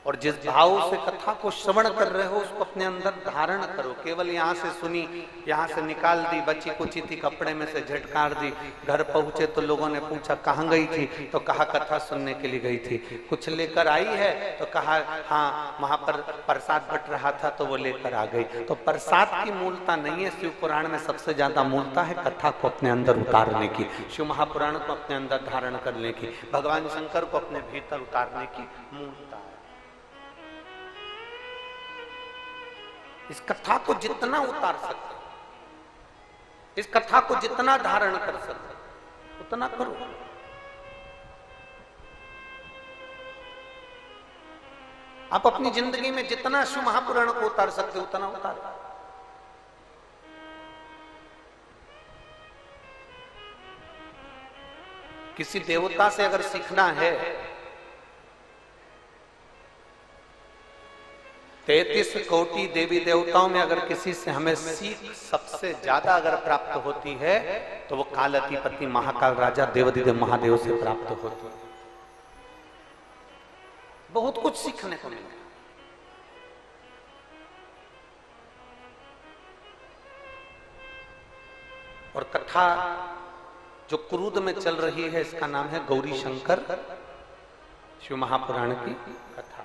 और जिस भाव से कथा को श्रवण कर रहे हो उसको अपने अंदर धारण करो। केवल यहाँ से सुनी, यहाँ से निकाल दी, बची कुची थी कपड़े में से झटकार दी, घर पहुंचे तो लोगों ने पूछा कहाँ गई थी, तो कहा कथा सुनने के लिए गई थी। कुछ लेकर आई है तो कहा हाँ वहां पर प्रसाद बट रहा था तो वो लेकर आ गई। तो प्रसाद की मूलता नहीं है, शिव पुराण में सबसे ज्यादा मूलता है कथा को अपने अंदर उतारने की, शिव महापुराण को अपने अंदर धारण करने की, भगवान शंकर को अपने भीतर उतारने की मूलता है। इस कथा को जितना उतार सकते, इस कथा को जितना धारण कर सकते उतना करो। आप अपनी जिंदगी में जितना शिव महापुराण को उतार सकते उतना उतारो। किसी देवता से अगर सीखना है, 33 कोटि देवी देवताओं में अगर किसी से हमें सीख सबसे ज्यादा अगर प्राप्त होती है तो वो कालाधिपति महाकाल राजा देवाधिदेव महादेव से प्राप्त होती है। बहुत कुछ सीखने को मिला। और कथा जो क्रूद में चल रही है इसका नाम है गौरी शंकर शिव महापुराण की कथा।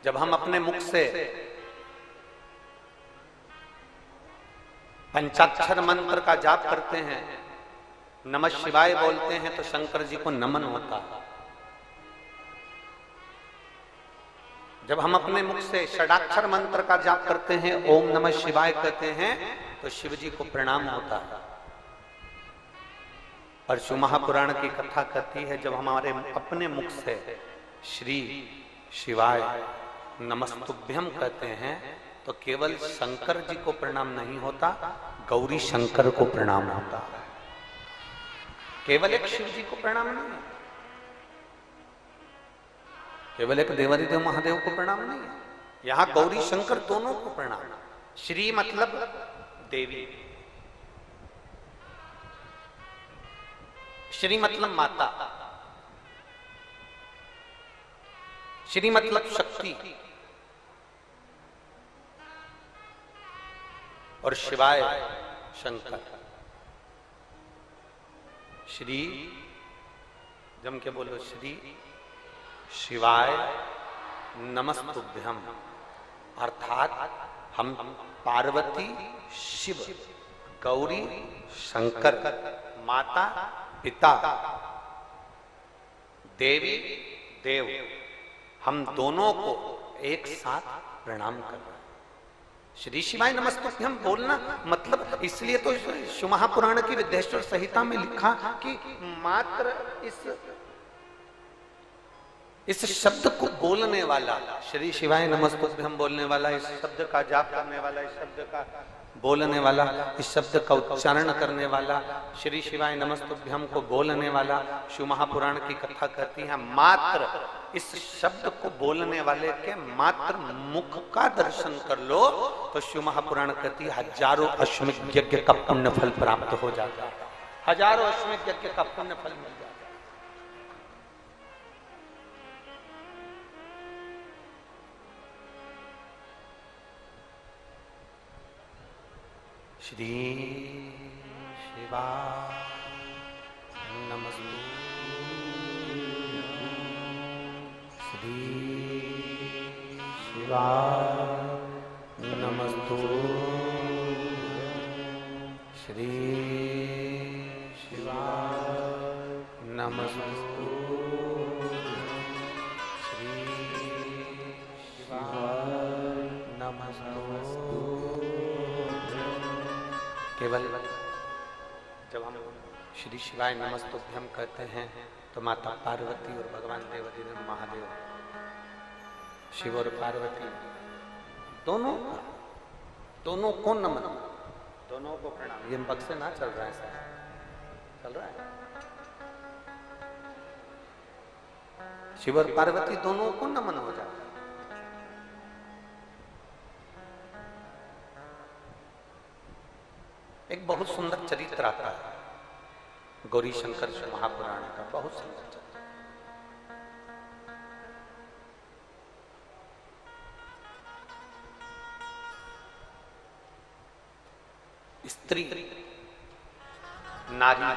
जब हम अपने मुख से पंचाक्षर मंत्र का जाप करते हैं, नमः शिवाय बोलते हैं तो शंकर जी को नमन होता है। जब हम अपने मुख से षडाक्षर मंत्र का जाप करते हैं, ओम नमः शिवाय कहते हैं तो शिव जी को प्रणाम होता है। और शिव महापुराण की कथा कहती है जब हमारे अपने मुख से श्री शिवाय नमस्तुभ्यम कहते हैं तो केवल शंकर जी को प्रणाम नहीं होता, गौरी शंकर को प्रणाम होता है। केवल एक शिव जी को प्रणाम नहीं, केवल एक देवाधिदेव महादेव को प्रणाम नहीं, यहां गौरी शंकर दोनों को प्रणाम। श्री मतलब देवी, श्री मतलब माता, श्री मतलब शक्ति, और शिवाय शंकर। श्री जम के बोलो, श्री शिवाय नमस्तुभ्यम, अर्थात हम पार्वती शिव, गौरी शंकर, माता पिता, देवी देव, हम दोनों को एक साथ प्रणाम करना। श्री शिवाय नमस्तुभ्यम बोलना मतलब, इसलिए तो शिव महापुराण की विद्येश्वर संहिता में लिखा कि मात्र इस शब्द को बोलने वाला, श्री शिवाय नमस्तुभ्यम बोलने वाला, इस शब्द का जाप करने वाला, इस शब्द का बोलने वाला, इस शब्द का उच्चारण करने वाला, श्री शिवाय नमस्तुभ्यम को बोलने वाला, शिव महापुराण की कथा कहती है मात्र इस शब्द को बोलने वाले के मात्र मुख का दर्शन कर लो तो शिव महापुराण कहती है हजारों अश्वमेध यज्ञ का पुण्य फल प्राप्त हो जाता है, हजारों अश्वमेध यज्ञ का पुण्य फल मिल जाता है। श्री शिवाय नमस्तुभ्यं, श्री शिवाय नमस्तुभ्यं, श्री शिवाय नमस्तुभ्यं, श्री शिवाय नमस्तुभ्यं। केवल जब हम श्री शिवाय नमस्तुभ्यम कहते हैं तो माता पार्वती और भगवान देवाधिदेव महादेव, शिव और पार्वती दोनों को नमन, दोनों को प्रणाम। ये पग से ना चल रहा है, सर चल रहा है। शिव और पार्वती दोनों को नमन हो जाता है। एक बहुत सुंदर चरित्र आता है गौरी शंकर महापुराण का, बहुत सुंदर चरित्र। स्त्री, नारी।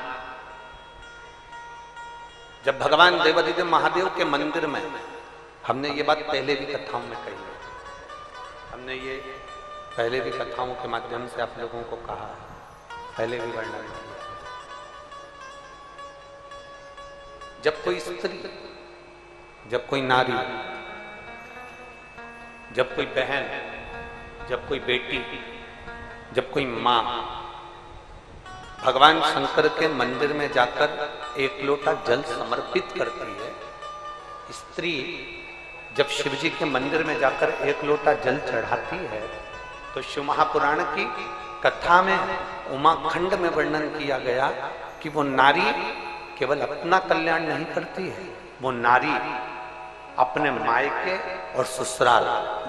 जब भगवान देवादिदेव महादेव के मंदिर में, हमने ये बात पहले भी कथाओं में कही है, हमने ये पहले भी कथाओं के माध्यम से आप लोगों को कहा, पहले भी वर्णन किया। जब कोई स्त्री, जब कोई नारी, जब कोई बहन, जब कोई बेटी, जब कोई मां भगवान शंकर के मंदिर में जाकर एक लोटा जल समर्पित करती है, स्त्री जब शिव जी के मंदिर में जाकर एक लोटा जल चढ़ाती है, तो शिव महापुराण की कथा में उमाखंड में वर्णन किया गया कि वो नारी केवल अपना कल्याण नहीं करती है, वो नारी अपने मायके और ससुराल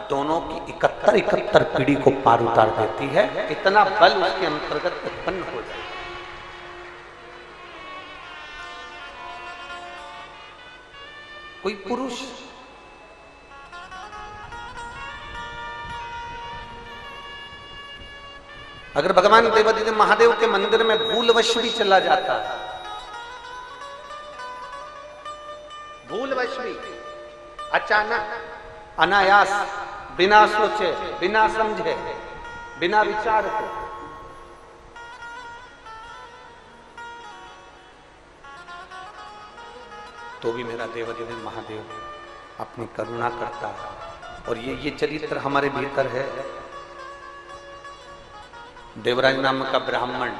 दोनों की 71 पीढ़ी को पार उतार देती है। इतना बल उसके अंतर्गत उत्पन्न हो जाए। कोई पुरुष अगर भगवान देवादिदेव महादेव के मंदिर में भूलवश भी चला जाता है, भूलवश भी, अचानक, अनायास, बिना सोचे, बिना समझे, बिना विचार के, तो भी मेरा देवादिदेव महादेव अपनी करुणा करता है। और ये चरित्र हमारे भीतर है। देवराज नाम का ब्राह्मण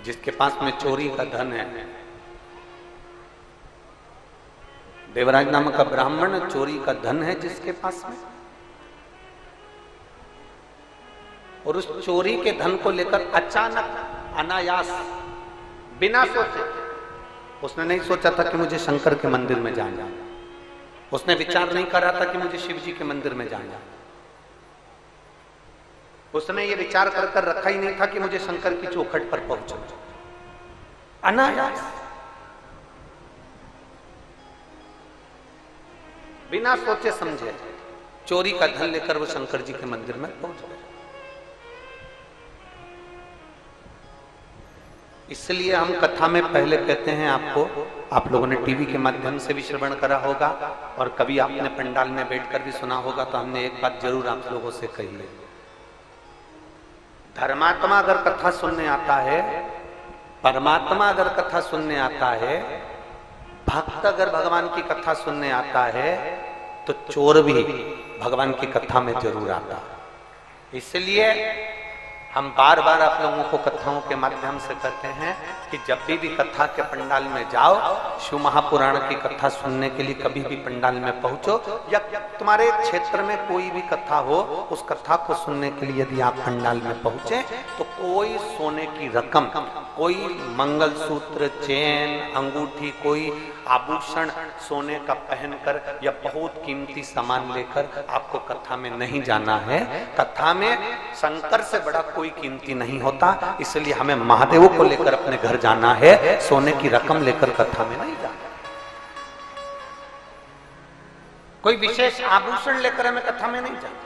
जिसके पास में चोरी का धन है, देवराज नाम का ब्राह्मण चोरी का धन है जिसके पास में, और उस चोरी के धन को लेकर अचानक, अनायास, बिना सोचे, उसने नहीं सोचा था कि मुझे शंकर के मंदिर में जाना, उसने विचार नहीं करा था कि मुझे शिव जी के मंदिर में जाना, उसने ये विचार कर रखा ही नहीं था कि मुझे शंकर की चौखट पर पहुंचना। अनायास, बिना सोचे समझे चोरी का धन लेकर वो शंकर जी के मंदिर में पहुंच गए। इसलिए हम कथा में पहले कहते हैं आपको, आप लोगों ने टीवी के माध्यम से भी श्रवण करा होगा और कभी आपने पंडाल में बैठकर भी सुना होगा, तो हमने एक बात जरूर आप लोगों से कही है। धर्मात्मा अगर कथा सुनने आता है, परमात्मा अगर कथा सुनने आता है, भक्त अगर भगवान की कथा सुनने आता है, तो चोर भी भगवान की कथा में जरूर आता है। इसलिए हम बार बार आप लोगों को कथाओं के माध्यम से कहते हैं कि जब भी कथा के पंडाल में जाओ, शिव महापुराण की कथा सुनने के लिए कभी भी पंडाल में पहुंचो, या तुम्हारे क्षेत्र में कोई भी कथा हो, उस कथा को सुनने के लिए यदि आप पंडाल में पहुंचे, तो कोई सोने की रकम, कोई मंगलसूत्र, चेन, अंगूठी, कोई आभूषण सोने का पहनकर या बहुत कीमती सामान लेकर आपको कथा में नहीं जाना है। कथा में शंकर से बड़ा कोई कीमती नहीं होता, इसलिए हमें महादेव को लेकर अपने घर जाना है, सोने की रकम लेकर कथा में नहीं जाना। कोई विशेष आभूषण लेकर हमें कथा में नहीं जाना,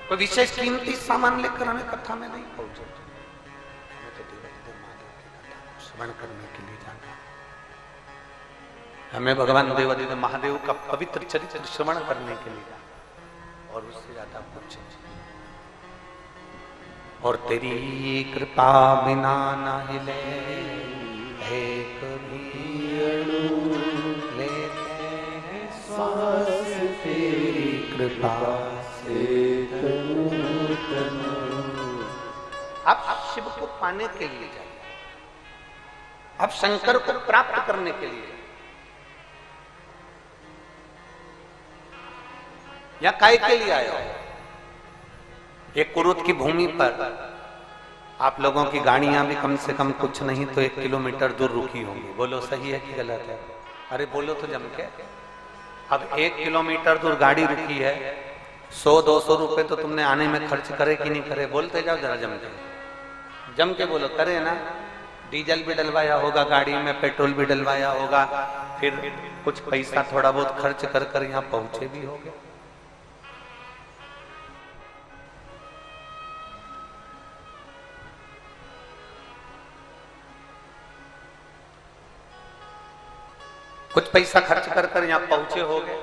कोई विशेष कीमती सामान लेकर हमें कथा में नहीं पहुंचना। हमें तो देवादिदेव महादेव की कथा को श्रवण करने के लिए जाना है। हमें भगवान देवादिदेव महादेव का पवित्र चरित्र श्रवण करने के लिए जाना, और उससे ज्यादा कुछ नहीं। और तेरी कृपा बिना ना हिले एक भी अणु, लेते हैं सांस तेरी कृपा से तनु तनु। अब शिव को पाने के लिए जाइए, अब शंकर को प्राप्त करने के लिए, या काय के लिए आए हो? एक कुरुत की भूमि पर आप लोगों की गाड़ियां भी कम से कम कुछ नहीं तो 1 किलोमीटर दूर रुकी होंगी। बोलो सही है कि गलत है? अरे बोलो तो जम के। अब 1 किलोमीटर दूर गाड़ी रुकी है, 100-200 रुपए तो तुमने आने में खर्च करे कि नहीं करे? बोलते जाओ जरा जम के बोलो, करे ना? डीजल भी डलवाया होगा गाड़ी में, पेट्रोल भी डलवाया होगा, फिर कुछ पैसा थोड़ा बहुत खर्च कर कर यहाँ पहुंचे भी होंगे। कुछ पैसा खर्च कर कर यहाँ पहुंचे होंगे।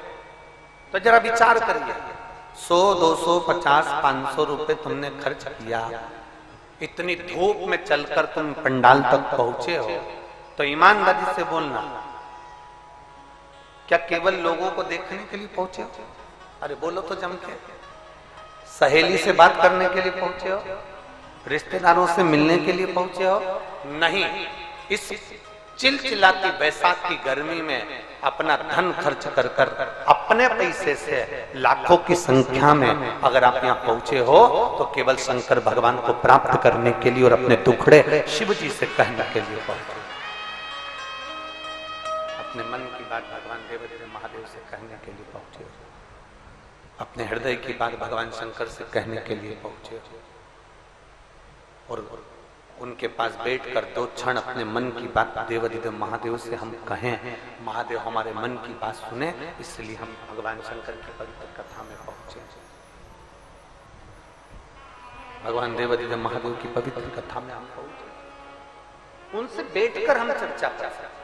तो जरा विचार करिए, 100, 200, 50, 500 रुपए तुमने खर्च किया, इतनी धूप में चलकर तुम पंडाल तक पहुंचे हो, तो ईमानदारी से बोलना, क्या केवल लोगों को देखने के लिए पहुंचे हो? अरे बोलो तो जम के। सहेली से बात करने के लिए पहुंचे हो? रिश्तेदारों से मिलने के लिए पहुंचे हो? नहीं, इस चिलचिलाती बैसाख की गर्मी में अपना धन खर्च कर कर अपने पैसे से लाखों की संख्या में अगर आप यहाँ पहुंचे हो तो केवल शंकर भगवान को प्राप्त करने के लिए और अपने दुखड़े शिव जी से कहने के लिए पहुंचे। अपने मन की बात भगवान देवादिदेव महादेव से कहने के लिए पहुंचे, अपने हृदय की बात भगवान शंकर से कहने के लिए पहुंचे, और उनके पास बैठकर 2 क्षण अपने मन की बात देवादिदेव महादेव से हम कहें, महादेव हमारे मन की बात सुने, इसलिए हम भगवान शंकर की पवित्र कथा में पहुंचे। भगवान देवादिदेव महादेव की पवित्र कथा में हम पहुंचे, उनसे बैठकर हम चर्चा कर सकते।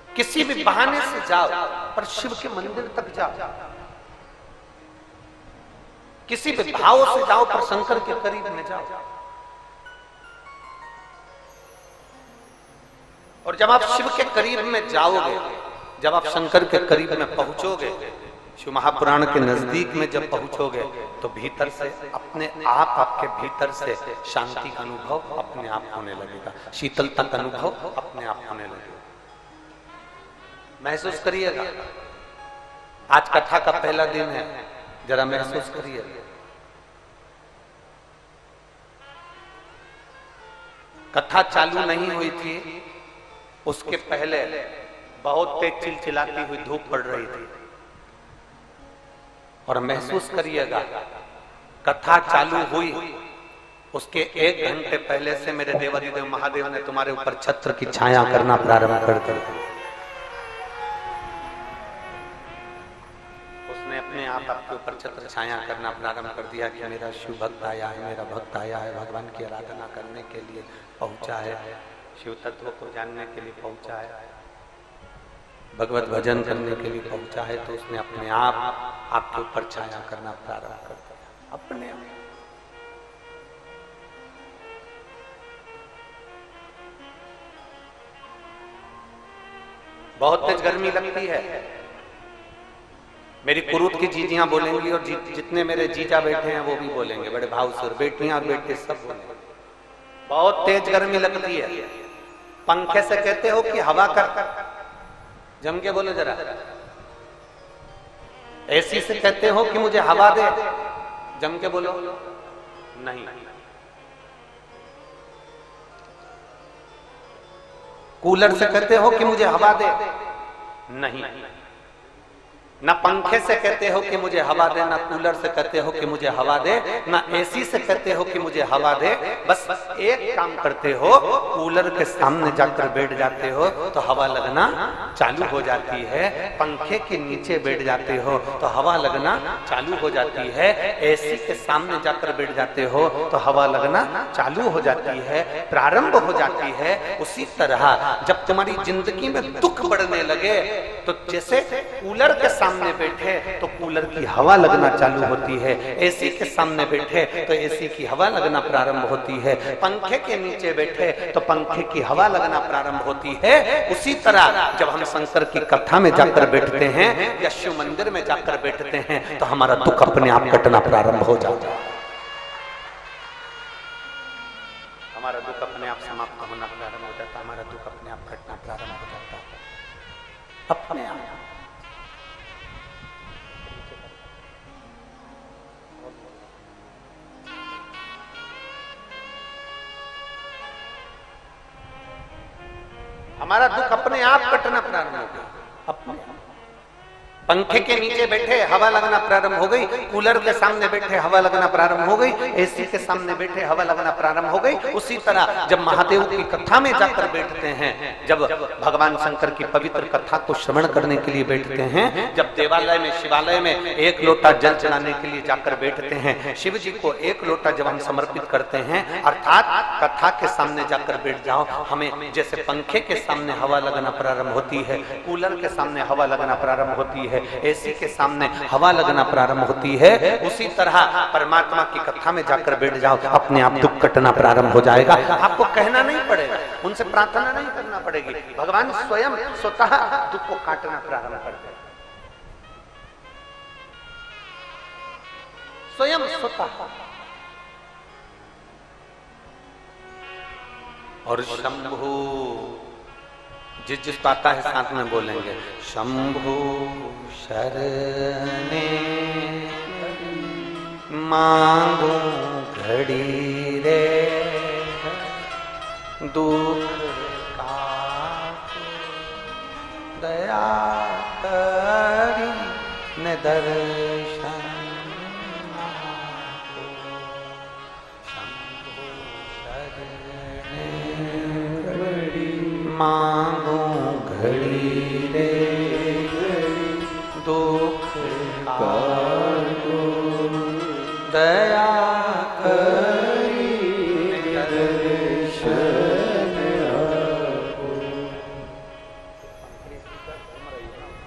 किसी भी बहाने से जाओ पर शिव के मंदिर तक जाओ, किसी भी भाव से जाओ पर शंकर के करीब में जाओ। और जब आप शिव के करीब में जाओगे, जब आप शंकर के करीब में पहुंचोगे, शिव महापुराण के नजदीक में जब पहुंचोगे, तो भीतर से अपने आप, आपके भीतर से शांति का अनुभव अपने आप होने लगेगा, शीतलता का अनुभव अपने आप होने लगेगा। महसूस करिएगा, आज कथा का पहला दिन है, जरा महसूस करिए। कथा चालू नहीं हुई थी, उसके पहले बहुत तेज चिलचिलाती हुई धूप पड़ रही थी। और महसूस करिएगा, कथा चालू हुई उसके 1 घंटे पहले से मेरे देवादिदेव महादेव ने तुम्हारे ऊपर छत्र की छाया करना प्रारंभ कर दिया। अपने आप आपके ऊपर छत्र छाया करना प्रारंभ कर दिया कि मेरा शिव भक्त आया है, मेरा भक्त आया है, भगवान की आराधना करने के लिए पहुंचा है, शिव तत्व को जानने के लिए पहुंचा है, भगवत भजन करने के लिए पहुंचा है। तो उसने अपने आप आपके ऊपर छाया करना प्रारंभ कर दिया, अपने आप। बहुत तेज गर्मी लगती है, मेरी कुरूत की जीजियां बोलेंगी और जितने मेरे जीजा बैठे हैं वो भी बोलेंगे, बड़े भाव से, और बेटियां और बेटे सब बोलेंगे। बहुत तेज गर्मी लगती है। पंखे से कहते हो कि हवा कर, जम के बोलो जरा। एसी से कहते हो कि मुझे हवा दे, जम के बोलो। नहीं। कूलर से कहते हो कि मुझे हवा दे, नहीं। ना पंखे से कहते हो कि मुझे हवा दे, ना कूलर से कहते हो कि मुझे हवा दे, ना एसी से कहते हो कि मुझे हवा दे। बस एक काम करते हो, कूलर के सामने जाकर बैठ जाते हो तो हवा लगना चालू हो जाती है, पंखे के नीचे बैठ जाते हो तो हवा लगना चालू हो जाती है, एसी के सामने जाकर बैठ जाते हो तो हवा लगना चालू हो जाती है, प्रारंभ हो जाती है। उसी तरह जब तुम्हारी जिंदगी में दुख बढ़ने लगे तो जैसे कूलर के सामने बैठे तो कूलर की हवा लगना चालू होती है, एसी के सामने बैठे तो एसी की हवा लगना प्रारंभ होती है, पंखे के नीचे बैठे तो पंखे की हवा लगना प्रारंभ होती है। उसी तरह जब हम शंकर की कथा में जाकर बैठते हैं या शिव मंदिर में जाकर बैठते हैं तो हमारा दुख अपने आप कटना प्रारंभ हो जाता है, हमारा दुख अपने आप समाप्त होना प्रारंभ हो जाता है, हमारा दुख अपने आप घटना प्रारंभ हो जाता है, अपने आप। हमारा दुख अपने आप कटना प्रारंभ हो गया, अपने आप। पंखे के नीचे बैठे हवा लगना प्रारंभ हो गई, कूलर के सामने बैठे हवा लगना प्रारंभ हो गई, एसी के सामने बैठे हवा लगना प्रारंभ हो गई। उसी तरह जब महादेव की कथा में जाकर बैठते हैं, जब भगवान शंकर की पवित्र कथा को श्रवण करने के लिए बैठते हैं, जब देवालय में शिवालय में एक लोटा जल चढ़ाने के लिए जाकर बैठते हैं, शिव जी को एक लोटा जब हम समर्पित करते हैं, अर्थात कथा के सामने जाकर बैठ जाओ, हमें जैसे पंखे के सामने हवा लगना प्रारंभ होती है, कूलर के सामने हवा लगना प्रारंभ होती है, एसी के सामने हवा लगना प्रारंभ होती है, उसी तरह परमात्मा की कथा में जाकर बैठ जाओ, अपने आप दुख कटना प्रारंभ हो जाएगा। आपको कहना नहीं पड़ेगा, उनसे प्रार्थना नहीं करना पड़ेगी, भगवान स्वयं स्वतः दुख को काटना प्रारंभ कर देगा, स्वयं स्वतः। और शंभु जिस जिस आता है साथ में बोलेंगे, शंभु शरणे मांगू घड़ी रे दुख काट दया करी न दर्शन शंभु शरणे मांगू घड़ी रे दुख काटो दया करी दर्शन आपो।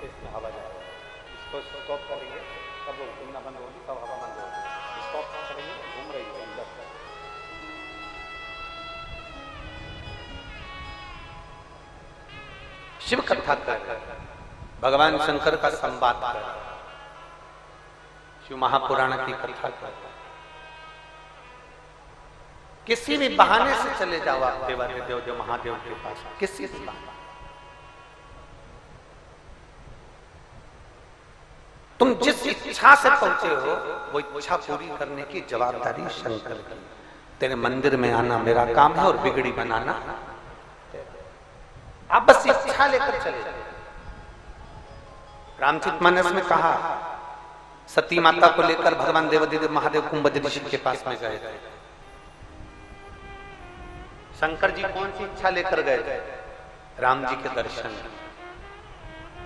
इसमें हवा जाएगी, इसको स्टॉप करेंगे तब घूमना बंद होगी, तब हवा बंद होगी, स्टॉप करेंगे घूम रही है अंदर। शिव कथा कर, भगवान शंकर का संवाद कर, शिव महापुराण की कथा कर, किसी भी बहाने से चले जाओ आप देवाधिदेव देव महादेव के पास, किसी भी बहाने। तुम जिस इच्छा से पहुंचे हो वो इच्छा पूरी करने की जवाबदारी शंकर की। तेरे मंदिर में आना मेरा काम है और बिगड़ी बनाना, आप बस इच्छा लेकर चले जाओ। रामचरितमानस में कहा, सती माता को लेकर भगवान देवाधिदेव महादेव कुंभ ऋषि के पास में गए थे। शंकर जी कौन सी इच्छा लेकर गए थे? राम जी के दर्शन।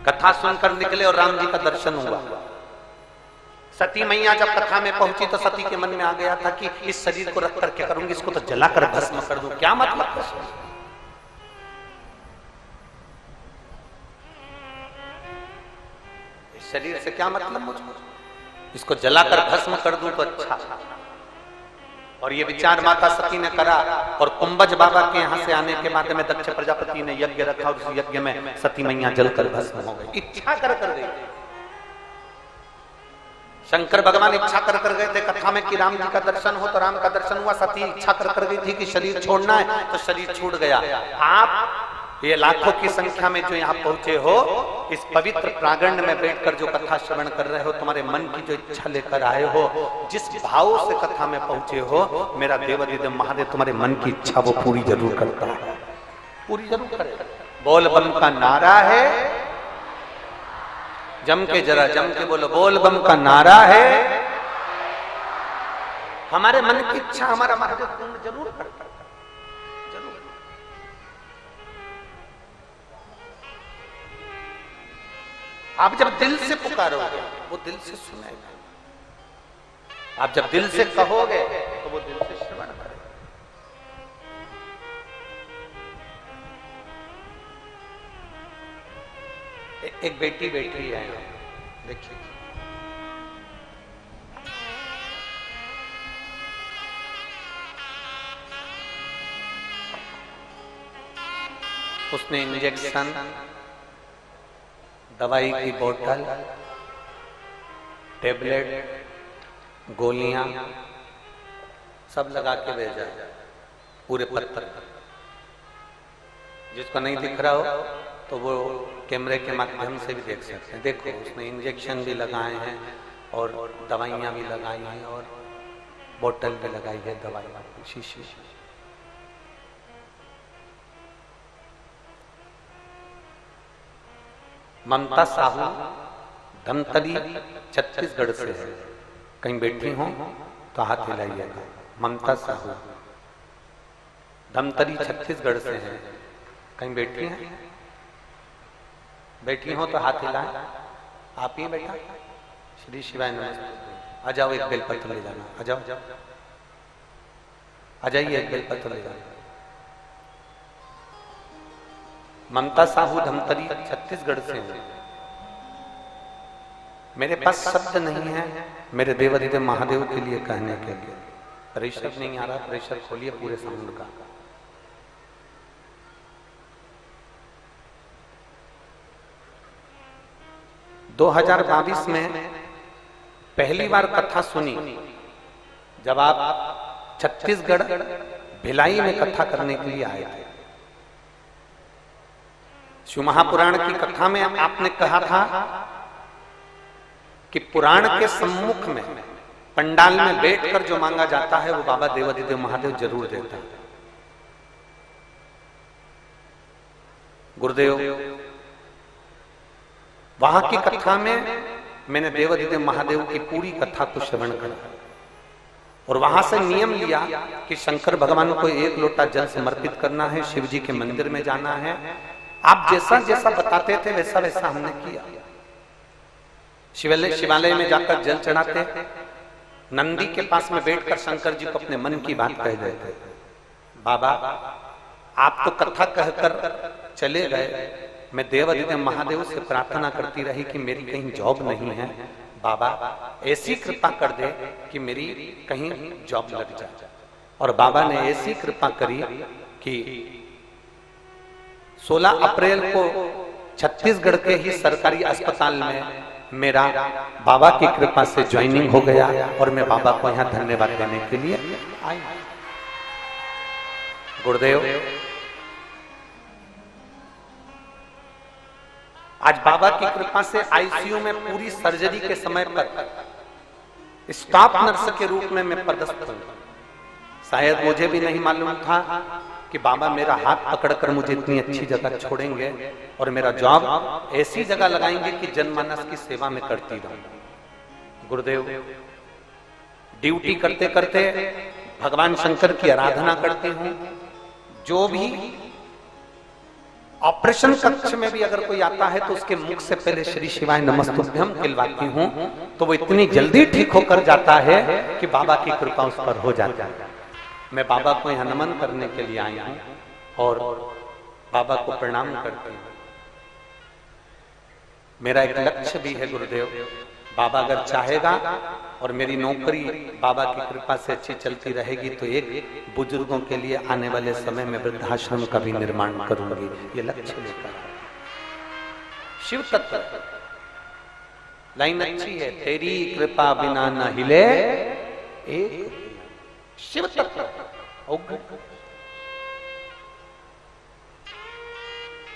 कथा सुनकर निकले और राम जी का दर्शन हुआ। सती मैया जब कथा में पहुंची तो सती के मन में आ गया था कि इस शरीर को रख कर क्या करूंगी, इसको तो जलाकर भस्म कर दूं, क्या मतलब है? इस शरीर से क्या मतलब मुझको, इसको जलाकर भस्म कर दूं तो अच्छा। और ये विचार माता सती ने करा और कुंभज बाबा के यहाँ से आने के बाद में दक्ष प्रजापति ने यज्ञ रखा और उस यज्ञ में सती मैया जलकर भस्म हो गई। इच्छा कर गई। शंकर भगवान इच्छा कर गए थे कथा में कि राम जी का दर्शन हो, तो राम का दर्शन हुआ। सती इच्छा कर गई थी कि शरीर छोड़ना है, तो शरीर छूट गया। आप ये लाखों की संख्या में जो यहाँ पहुंचे हो, इस पवित्र प्रांगण में बैठकर जो कथा श्रवण कर रहे हो, तुम्हारे मन की जो इच्छा लेकर आए हो, जिस भाव से कथा में पहुंचे हो, मेरा देवाधिदेव महादेव तुम्हारे मन की इच्छा वो पूरी जरूर करता है, पूरी जरूर करेगा। बोल बम का नारा है, जम के जरा जम के बोलो, बोल बम का नारा है। हमारे मन की इच्छा हमारा महादेव पूर्ण जरूर करता है, जरूर। आप जब दिल से पुकारोगे वो दिल से सुनेगा, आप जब दिल से कहोगे तो वो दिल से श्रवण करेगा। एक बेटी बैठी है, देखिए, उसने इंजेक्शन, दवाई की बोतल, टेबलेट, गोलियां सब लगा के भेजा पूरे पत्थर पर। जिसको नहीं दिख रहा हो तो वो कैमरे के माध्यम से भी देख सकते हैं। देखो, उसने इंजेक्शन भी लगाए हैं और दवाइयां भी लगाई हैं और बोतल भी लगाई है दवाई की शीशी। ममता साहू धमतरी छत्तीसगढ़ से है, कहीं बैठी हो तो हाथ हिलाइएगा। ममता साहू धमतरी छत्तीसगढ़ से है, कहीं बैठी हैं? बैठी हो तो हाथ हिलाएं। आप ही बैठा? श्री शिवाय नमस्ते। आ जाओ, एक बेलपत्र ले जाना। आ जाओ, आ जाइए, एक बेलपत्र ले जाना। ममता साहू धमतरी छत्तीसगढ़ से है। मेरे पास शब्द नहीं है मेरे देवाधिदेव महादेव के लिए कहने के लिए। प्रेशर नहीं आ रहा, प्रेशर खोलिए पूरे साउंड का। दो 2022 में पहली बार कथा सुनी जब आप छत्तीसगढ़ भिलाई में कथा करने के लिए आए थे। शिव महापुराण की कथा में आपने कहा था कि पुराण के सम्मुख में पंडाल में बैठकर जो मांगा जाता है वो बाबा देवाधिदेव महादेव जरूर देते हैं। गुरुदेव, वहां की कथा में मैंने देवाधिदेव महादेव की पूरी कथा को श्रवण करा और वहां से नियम लिया कि शंकर भगवान को 1 लोटा जल समर्पित करना है, शिव जी के मंदिर में जाना है। आप जैसा जैसा बताते थे वैसा वैसा हमने किया। शिवालय में जाकर जल चढ़ाते, नंदी के पास में बैठकर शंकर जी को अपने मन की बात कह गए थे। बाबा, आप तो कथा कहकर चले गए, मैं देवाधिदेव महादेव से प्रार्थना करती रही कि मेरी कहीं जॉब नहीं है। बाबा ऐसी कृपा कर दे कि मेरी कहीं जॉब लग जाए। और बाबा ने ऐसी कृपा करी कि 16 अप्रैल को छत्तीसगढ़ के ही सरकारी अस्पताल में मेरा बाबा की कृपा से ज्वाइनिंग हो गया और मैं बाबा को यहाँ धन्यवाद देने के लिए आई। गुरुदेव, आज बाबा की कृपा से आईसीयू में पूरी सर्जरी के समय पर स्टाफ नर्स के रूप में मैं पदस्थ हूं। शायद मुझे भी नहीं मालूम था कि बाबा मेरा हाथ पकड़कर मुझे इतनी अच्छी जगह छोड़ेंगे और मेरा जॉब ऐसी जगह लगाएंगे कि जनमानस की सेवा में करती रहूं। गुरुदेव, ड्यूटी करते करते भगवान शंकर की आराधना करती हूं। जो भी ऑपरेशन कक्ष में भी अगर कोई आता है तो उसके मुख से पहले श्री शिवाय नमस्तुभ्यम कहलवाती हूं तो वो इतनी जल्दी ठीक होकर जाता है कि बाबा की कृपा उस पर हो जाती है। मैं बाबा को यहाँ नमन करने के लिए आया हूं और बाबा को प्रणाम करती हूं। मेरा एक लक्ष्य भी है गुरुदेव, बाबा अगर चाहेगा और मेरी नौकरी बाबा की कृपा से अच्छी चलती रहेगी तो एक बुजुर्गों के लिए आने वाले समय में वृद्धाश्रम का भी निर्माण करूंगी। ये लक्ष्य लेकर शिव तत्व लाइन अच्छी है, तेरी कृपा बिना न हिले एक शिव तत्व।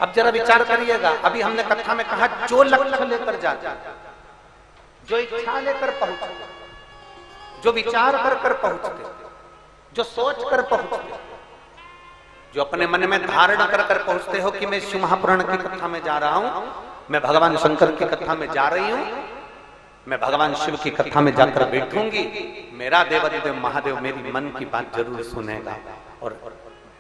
अब जरा विचार करिएगा, अभी हमने कथा में कहा जो लक्ष्य लेकर जाता, जो इच्छा लेकर पहुंचते, जो विचार कर कर पहुंचते, जो सोच कर पहुंचते, जो अपने मन में धारण कर कर पहुंचते हो कि मैं शिव महापुराण की कथा में जा रहा हूं, मैं भगवान शंकर की कथा में जा रही हूं, मैं भगवान शिव की कथा में जाकर बैठूंगी, मेरा देवाधिदेव महादेव मेरी मन की बात जरूर सुनेगा। और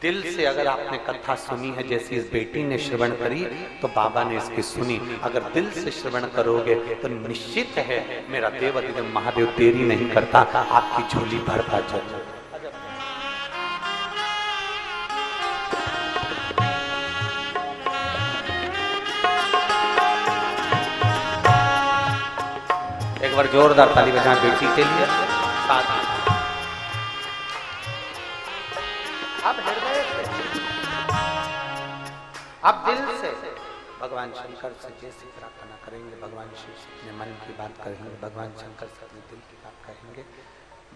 दिल से अगर आपने कथा सुनी है जैसी इस बेटी ने श्रवण करी तो बाबा ने इसकी सुनी। अगर दिल से श्रवण करोगे तो निश्चित है मेरा देवाधिदेव महादेव देरी नहीं करता, आपकी झोली भरता जरूर। एक बार जोरदार ताली बजाएं बेटी के लिए। साथ अब हृदय से, अब दिल से भगवान शंकर से जैसी प्रार्थना करेंगे, भगवान शिव से अपने मन की बात करेंगे, भगवान शंकर से अपने दिल की बात कहेंगे।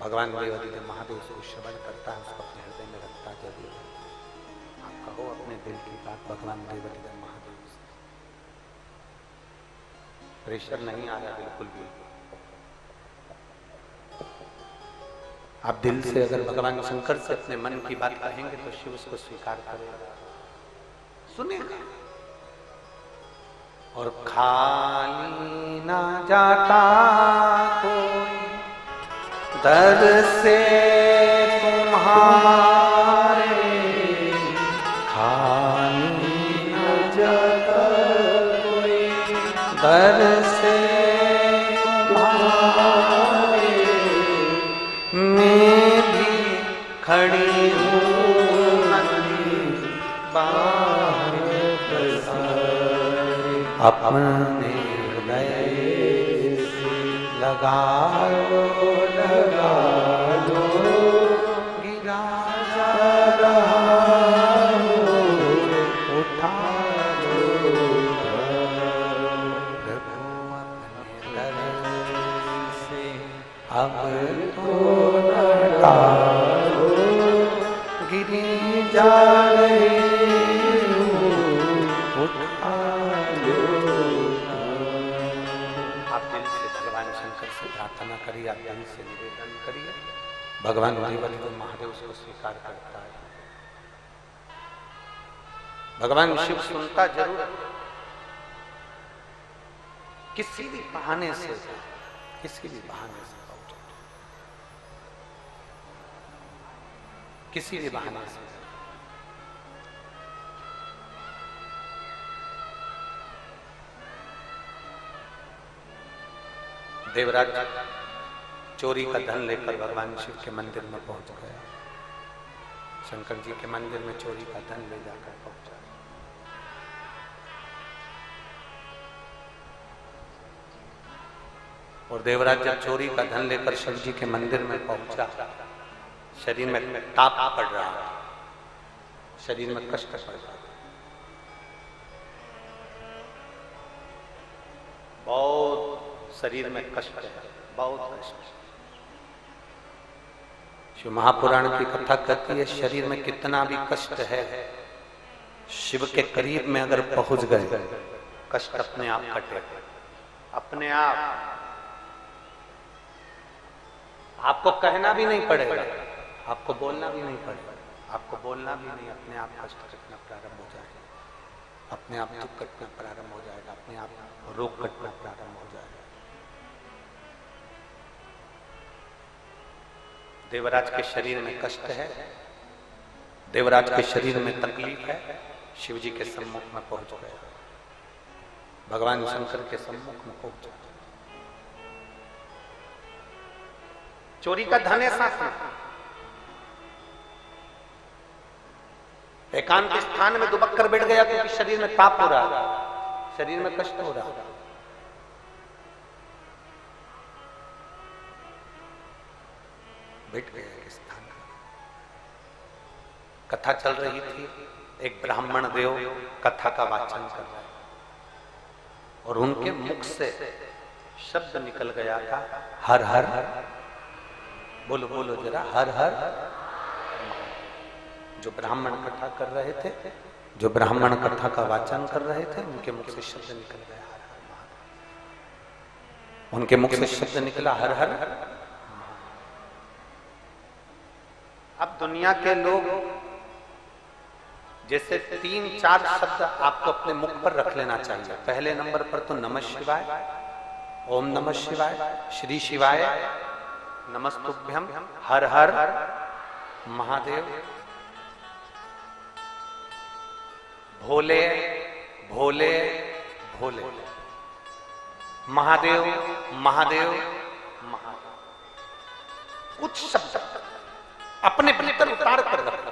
भगवान देवाधिदेव महादेव उसको श्रवण करता है, उसको अपने हृदय में रखता जरूर है। आप कहो अपने दिल की बात भगवान देवाधिदेव महादेव से। प्रेशर नहीं आ रहा बिल्कुल भी। आप दिल से अगर भगवान शंकर से अपने मन की बात कहेंगे तो शिव उसको स्वीकार करेगा, सुनेगा। और खाली ना जाता कोई दर से तुम्हारे, खाली ना जाता कोई दर से तुम्हारे, मैं भी खड़ी हूँ अपने हृदय से लगा लो गिरा जा रहा हूँ, उठा लो रखो अपने दर से अब तो डालो, गिरी जा रही हूँ, उठा लो। आप दिल से भगवान शंकर से प्रार्थना करिए, आप दिल से निवेदन करिए, भगवान महादेव उसको स्वीकार करता है। भगवान शिव सुनता जरूर, किसी भी बहाने से, किसी भी बहाने से पहुंचे, किसी भी बहाने से। देवराज चोरी का धन लेकर भगवान शिव के मंदिर में पहुंच गया। शंकर जी के मंदिर में चोरी का धन ले जाकर पहुंचा। और देवराज जब चोरी का धन लेकर शिव जी के मंदिर में पहुंचा, शरीर में ताप पड़ रहा था, शरीर में कष्ट पड़ रहा था, बहुत शरीर में कष्ट है, बहुत कष्ट। शिव महापुराण की कथा कहती है, शरीर में कितना भी कष्ट है, शिव के करीब में अगर पहुंच गए, कष्ट अपने आप कटे, अपने आप। आपको कहना भी नहीं पड़ेगा, आपको बोलना भी नहीं पड़ेगा, आपको बोलना भी नहीं, अपने आप कष्ट कटना प्रारंभ हो जाएगा, अपने आप दुख कटना प्रारंभ हो जाएगा, अपने आप रोग कटना प्रारंभ हो जाएगा। देवराज के शरीर में कष्ट है, देवराज के शरीर में तकलीफ है, शिव जी के सम्मुख में पहुंच गया, भगवान शंकर के सम्मुख में पहुंच गया। चोरी का धन है साथ में, एकांत स्थान में दुबक कर बैठ गया क्योंकि शरीर में ताप हो रहा था, शरीर में कष्ट हो रहा था। बैठ गया एक स्थान। कथा चल रही थी, एक ब्राह्मण देव कथा का वाचन कर रहा है और उनके मुख से शब्द निकल गया था, हर हर, बोलो बोलो जरा, हर हर। जो ब्राह्मण कथा कर रहे थे, जो ब्राह्मण कथा का वाचन कर रहे थे, उनके मुख से शब्द निकल गया हर हर महादेव। उनके मुख से शब्द निकला हर हर। अब दुनिया के लोग जैसे 3-4 शब्द आपको अपने मुख पर रख लेना चाहिए। पहले नंबर पर तो नमः शिवाय, ओम नमः शिवाय, श्री शिवाय, नमस्तुभ्यम, हर हर महादेव, भोले भोले भोले, महादेव महादेव महादेव। कुछ शब्द अपने भीतर उतार कर रखो,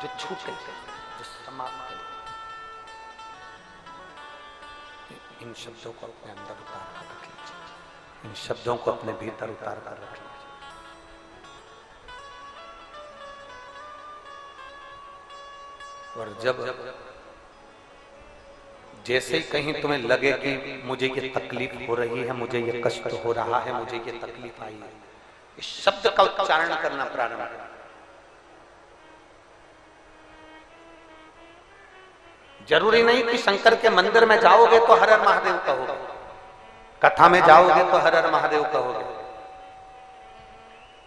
जो छूटे, जो समाप्त हो। इन शब्दों को अपने अंदर उतार कर रख लीजिए, इन शब्दों को अपने भीतर उतार कर रख लीजिए। और जब जैसे ही कहीं तुम्हें लगे कि मुझे ये तकलीफ हो रही है, मुझे ये कष्ट हो रहा है, मुझे ये तकलीफ आई है, इस शब्द का उच्चारण करना प्रारंभ करें। जरूरी नहीं कि शंकर के मंदिर में जाओगे तो हर हर महादेव कहोगे, कथा में जाओगे तो हर हर महादेव कहोगे,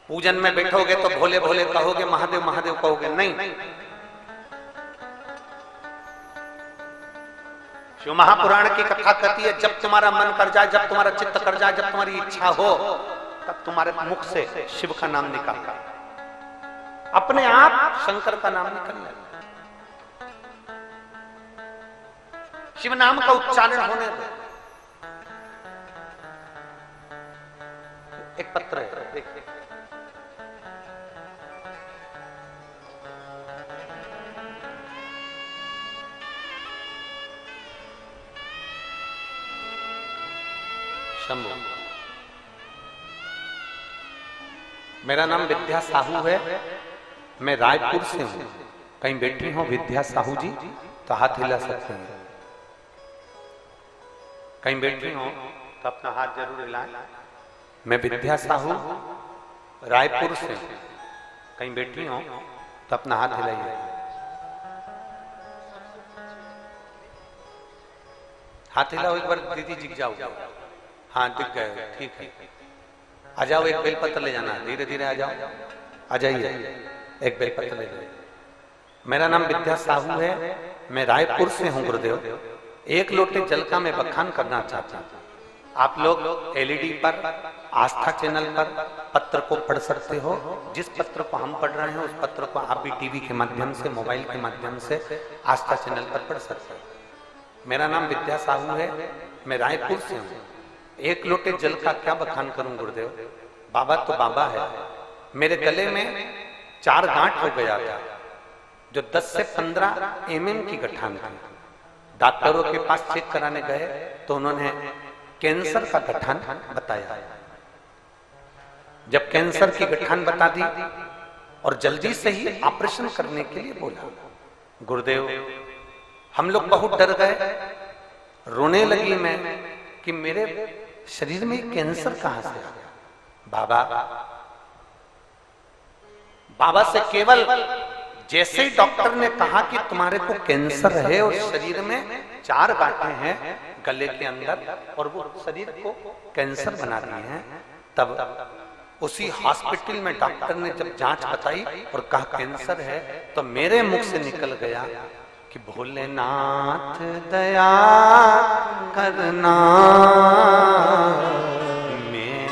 पूजन में बैठोगे तो भोले भोले कहोगे, महादेव महादेव कहोगे। नहीं, शिव महापुराण की कथा कहती है, जब तुम्हारा मन कर जाए, जब तुम्हारा चित्त कर जाए, जब तुम्हारी इच्छा हो, तब तुम्हारे मुख से शिव का नाम निकलता, अपने आप शंकर का नाम निकलने लगता। शिव नाम का उच्चारण होने दो। एक पत्र है, देखिए, शंभु। मेरा नाम विद्या साहू है, मैं रायपुर से हूं। कहीं बैठी हो विद्या साहू जी तो हाथ हिला सकते हैं। कहीं बैठी हो तो अपना हाथ जरूर हिलाएं। मैं विद्या साहू रायपुर से हूं। कहीं बैठी हो तो अपना हाथ हिलाइए। हाथ हिलाओ एक बार, दीदी दिख जाओ। हाँ दिख गए, ठीक है। आ जाओ, एक बेलपत्र ले जाना, धीरे धीरे आ जाओ, आ जाइए, एक बेलपत्र ले जाइए। मेरा नाम विद्या साहू है, मैं रायपुर से हूं गुरुदेव। एक लोटे जल का मैं बखान करना चाहता हूं। आप लोग एलईडी पर, आस्था चैनल पर पत्र को पढ़ सकते हो। जिस पत्र को हम पढ़ रहे हैं उस पत्र को आप भी टीवी के माध्यम से, मोबाइल के माध्यम से आस्था चैनल पर पढ़ सकते हो। मेरा नाम विद्या साहू है, मैं रायपुर से हूं। एक लोटे जल का क्या बखान करूं गुरुदेव, बाबा तो बाबा है। मेरे गले में 4 गांठ हो गया था, जो 10 से 15 mm की गठान थी। डॉक्टरों के पास चेक कराने गए तो उन्होंने कैंसर का गठान बताया। जब कैंसर की गठान बता दी और जल्दी से ही ऑपरेशन करने के लिए बोला, गुरुदेव हम लोग बहुत डर गए। रोने लगी मैं कि मेरे शरीर में कैंसर कहां से आ गया। बाबा से केवल जैसे ही डॉक्टर ने कहा कि तुम्हारे को कैंसर है और शरीर में 4 गांठें हैं गले के अंदर और वो शरीर को कैंसर बना रही हैं, तब उसी हॉस्पिटल में डॉक्टर ने जब जांच बताई और कहा कैंसर है, तो मेरे मुख से निकल गया कि भोलेनाथ दया करना, मैं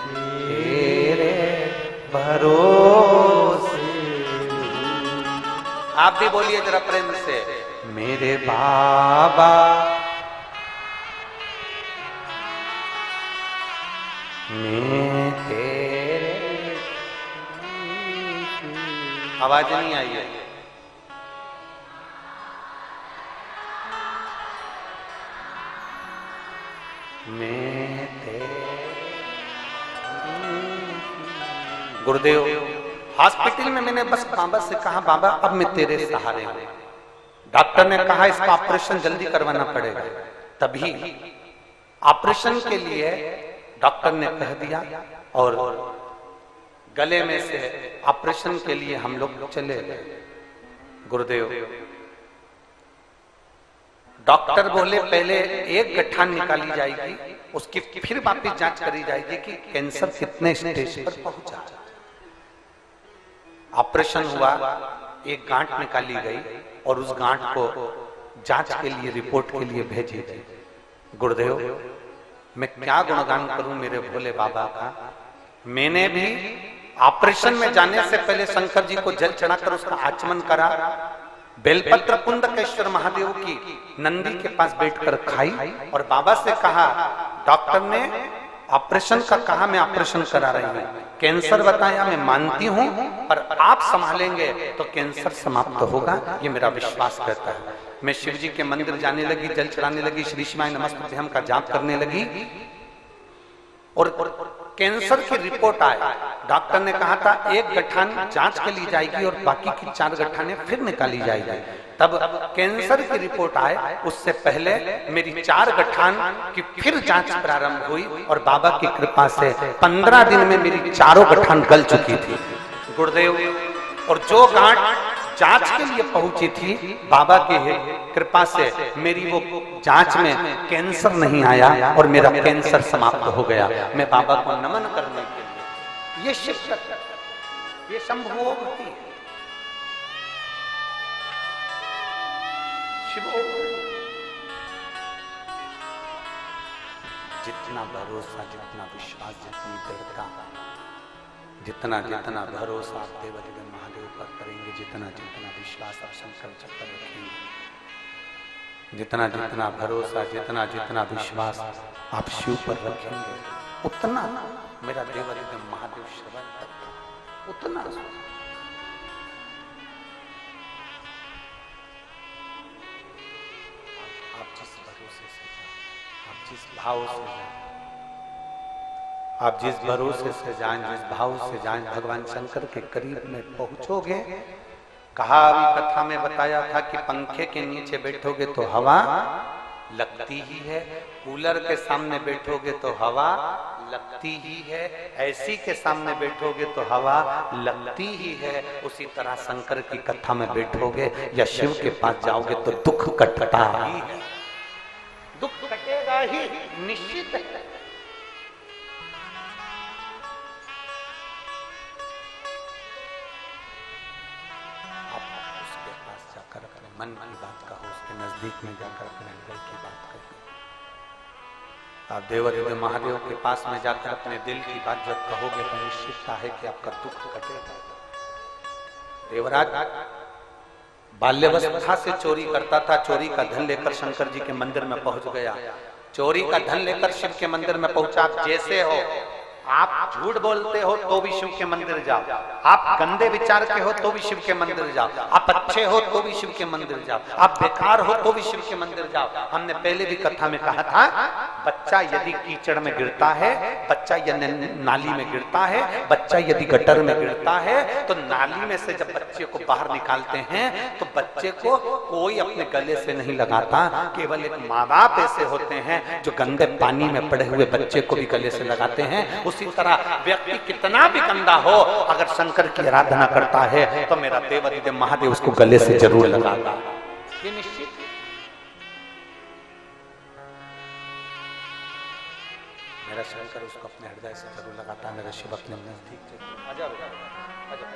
तेरे भरोसे। आप भी बोलिए जरा प्रेम से, मेरे बाबा मैं तेरे। आवाज नहीं आई है। मैं तेरे। गुरुदेव हॉस्पिटल में मैंने बस बाबा से कहा, बाबा अब मैं तेरे सहारे हूं। डॉक्टर ने कहा इसका ऑपरेशन जल्दी करवाना पड़ेगा। तभी ऑपरेशन के लिए डॉक्टर ने कह दिया और गले में से ऑपरेशन के लिए हम लोग चले गए। गुरुदेव डॉक्टर बोले पहले एक गठान निकाली जाएगी, उसकी फिर वापिस जांच करी जाएगी कि कैंसर कितने स्टेज पर पहुंचा। ऑपरेशन हुआ, एक गांठ निकाली गई और उस गांठ को जांच के लिए, रिपोर्ट के लिए भेजी गई। गुरुदेव मैं क्या गुणगान करूं मेरे भोले बाबा का। मैंने भी ऑपरेशन में जाने से पहले शंकर जी को जल चढ़ाकर उसका आचमन करा। बेलपत्र कुंदकेश्वर महादेव की नंदी के पास बैठकर खाई और बाबा से कहा, डॉक्टर ने ऑपरेशन का कहा, मैं ऑपरेशन करा रही हूं। कैंसर बताया, मैं मानती हूं, पर आप संभालेंगे तो कैंसर समाप्त होगा, ये मेरा विश्वास कहता है। मैं शिव जी के मंदिर जाने लगी, जल चढ़ाने लगी, श्री शिवाय नमस्तुभ्यम का जाप करने लगी और कैंसर की रिपोर्ट आए। डॉक्टर ने कहा था एक गठान जांच के लिए जाएगी और बाकी की 4 गठाने फिर निकाली जाएगी। तब कैंसर की रिपोर्ट आए उससे पहले मेरी 4 गठान की फिर जांच प्रारंभ हुई और बाबा की कृपा से 15 दिन में मेरी 4 गठान गल चुकी थी। गुरुदेव और जो गांठ जांच के लिए पहुंची थी, बाबा की कृपा से मेरी वो जांच में कैंसर नहीं आया और मेरा कैंसर समाप्त हो गया। मैं बाबा को नमन करने के लिए, ये शिव, ये संभोग थी। शिव जितना भरोसा, जितना विश्वास, जितनी दृढ़ता, जितना जितना भरोसा आप देवदेव महादेव पर करेंगे, जितना जितना विश्वास आप शंकर जी पर रखेंगे, जितना जितना भरोसा, जितना जितना विश्वास आप शिव पर रखेंगे, उतना मेरा देवदेव महादेव श्रवण करता, उतना आप जिस भरोसे से, आप जिस भाव से जाएं, आप जिस भरोसे से जाएं, जिस भाव से जाएं, भगवान शंकर के करीब में पहुंचोगे। कहा अभी कथा में बताया था कि पंखे के नीचे बैठोगे तो हवा लगती ही है, कूलर के सामने बैठोगे तो हवा लगती ही है, ऐसी के सामने बैठोगे तो हवा लगती ही है। उसी तरह शंकर की कथा में बैठोगे या शिव के पास जाओगे तो दुख कटता ही है, दुख कटेगा ही, निश्चित है। मन की बात कहो, उसके नजदीक में जाकर अपने हृदय की बात कहो। आप देवदेव महादेव के पास में जाकर अपने दिल की बात जब कहोगे तो निश्चितता है कि आपका दुख कटेगा। देवराज बाल्यावस्था से चोरी करता था, चोरी का धन लेकर शंकर जी के मंदिर में पहुंच गया। चोरी का धन लेकर शिव के मंदिर में पहुंचा। आप जैसे हो, आप झूठ बोलते हो तो भी शिव के मंदिर जाओ, आप गंदे विचार के हो तो भी शिव के मंदिर जाओ, आप अच्छे हो तो भी शिव के मंदिर जाओ, आप बेकार हो तो भी शिव के मंदिर जाओ। हमने पहले भी कथा में कहा था, बच्चा यदि कीचड़ में गिरता है, बच्चा यदि नाली में गिरता है, बच्चा यदि गटर में गिरता है, तो नाली में से जब बच्चे को बाहर निकालते हैं तो बच्चे को कोई अपने गले से नहीं लगाता, केवल एक माँ बाप ऐसे होते हैं जो गंदे पानी में पड़े हुए बच्चे को भी गले से लगाते हैं। उसी तरह व्यक्ति कितना भी गंदा हो, अगर शंकर की आराधना करता है तो मेरा देवदेव महादेव उसको गले से जरूर लगाता, ये निश्चित। मेरा शंकर उसको अपने हृदय से जरूर लगाता है, मेरा शिव अपने नजदीक से। आजा बेटा, आजा।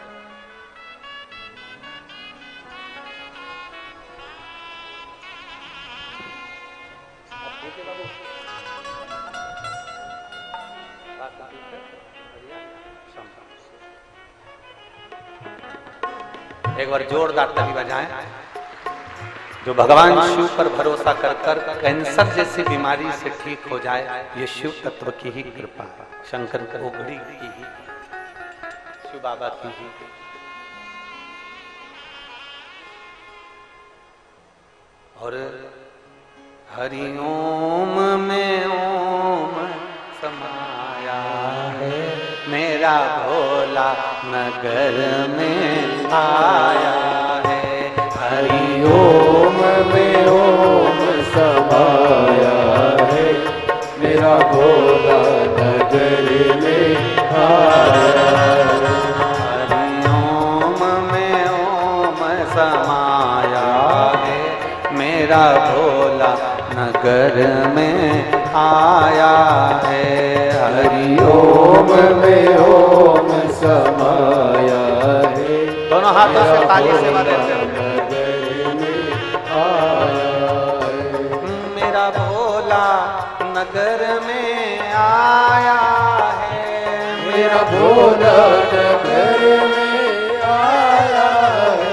एक बार जोरदार ताली बजाएं। जो भगवान शिव पर भरोसा कर कर कैंसर जैसी बीमारी से ठीक हो जाए, ये शिव तत्व की ही कृपा है, शंकर ओगड़ी की ही, शिव बाबा की ही। और हरिओम में ओम समाया है, मेरा भोला नगर में आया है। हरिओम में ओम समाया है, मेरा भोला नगर में आया है। हरिओम में ओम समाया है, मेरा भोला नगर में आया है। हरिओम में ओम समाया है, दोनों हाथों से ताली से बजाते हैं। मेरा भोला नगर में आया है, मेरा भोला नगर में आया है,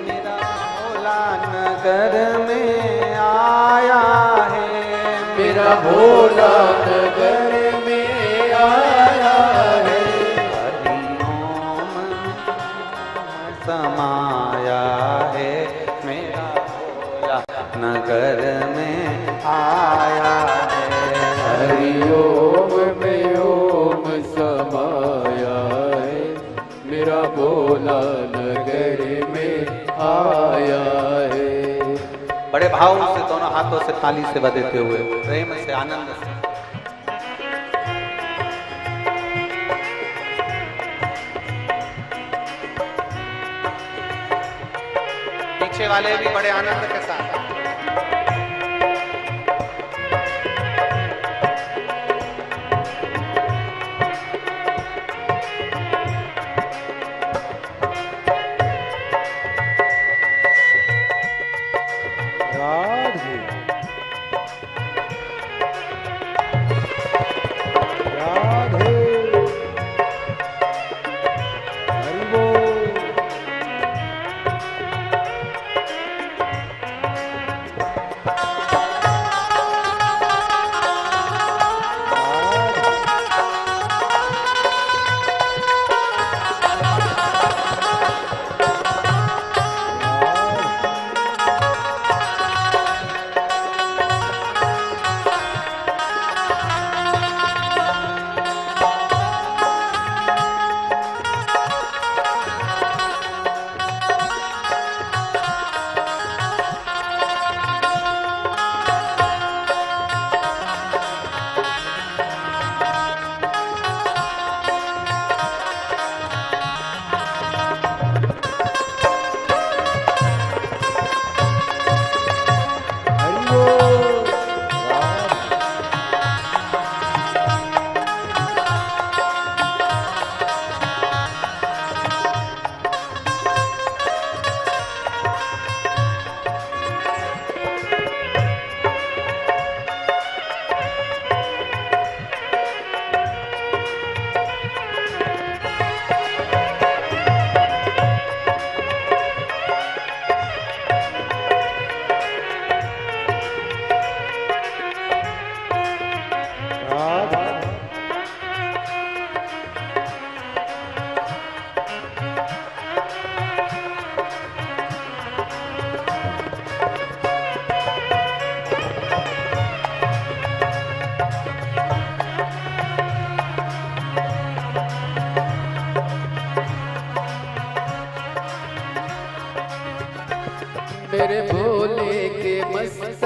मेरा भोला नगर में आया है, मेरा भोला नगर में आया है। हरिओम समाया है, मेरा भोला नगर में आया है। हरिओम में ओम समाया है, मेरा भोला नगर में आया है। बड़े भाव से दोनों हाथों से ताली से बजाते हुए, प्रेम से, आनंद से। पीछे वाले भी बड़े आनंद के साथ।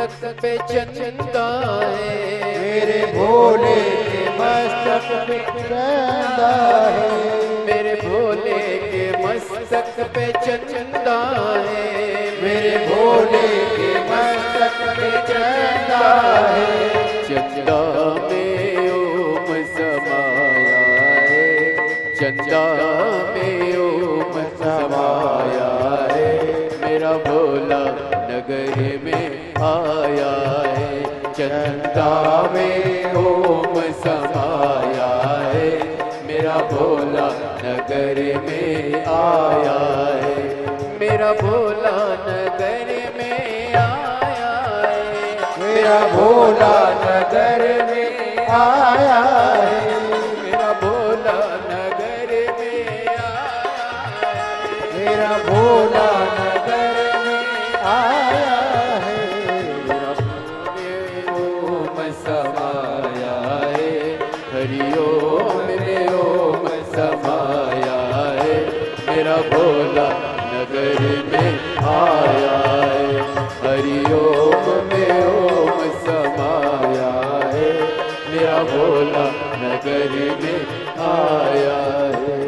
मस्तक पे चंदा है, मेरे भोले के मस्तक पे चंदा है, मेरे भोले के मस्तक पे चंदा है, मेरे भोले के मस्तक पे चंदा है। चंदा में ओम समाया है, चंदा में ओम समाया है, मेरा भोला नगर में आया है। चंदा में ओम समाया है, मेरा भोला नगर में आया है, मेरा भोला नगर में आया है, मेरा भोला नगर में आया है, मेरा भोला नगर में आया है, मेरा भोला नगर में आया है। मेरा भोले ओम समाया है, हरि ओम रे ओम समाया है, मेरा भोला नगर में आया है, हरि ओम में ओम समाया है, मेरा भोला नगर में आया है।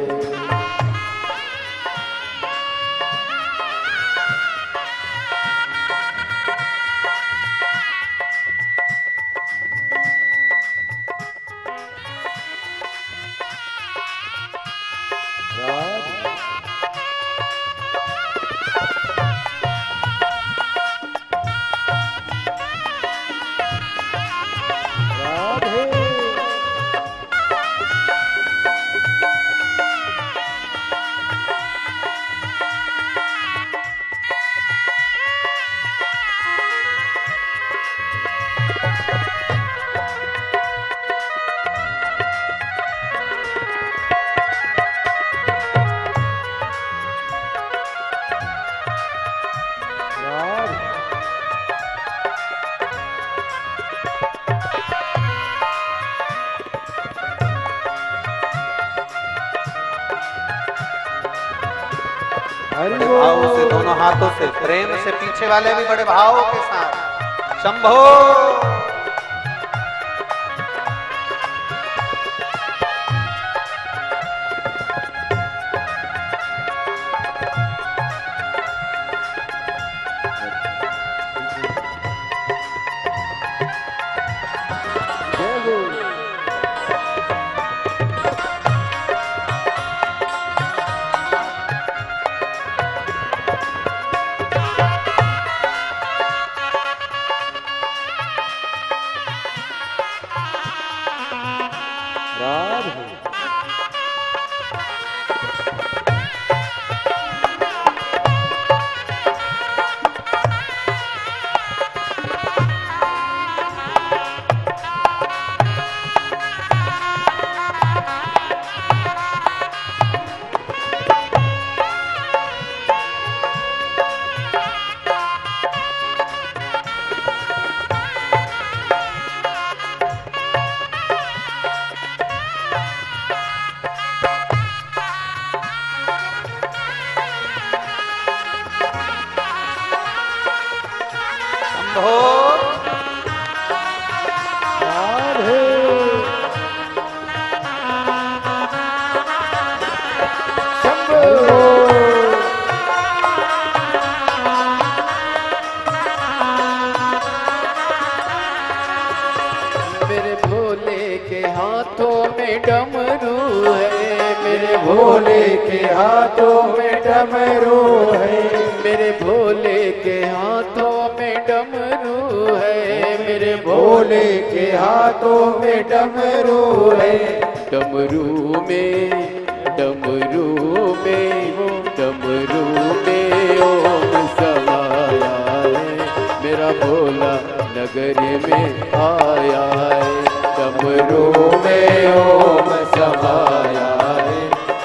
बड़े भाव से, दोनों हाथों से, प्रेम से, पीछे वाले भी बड़े भाव के साथ शंभो। डमरू है, मेरे भोले के हाथों में डमरू है, मेरे भोले के हाथों में डमरू है, मेरे भोले के हाथों में डमरू है। डमरू में डमरू में डमरू में ओम समाया है, मेरा भोला नगर में आया है। डमरू में ओम समाया है,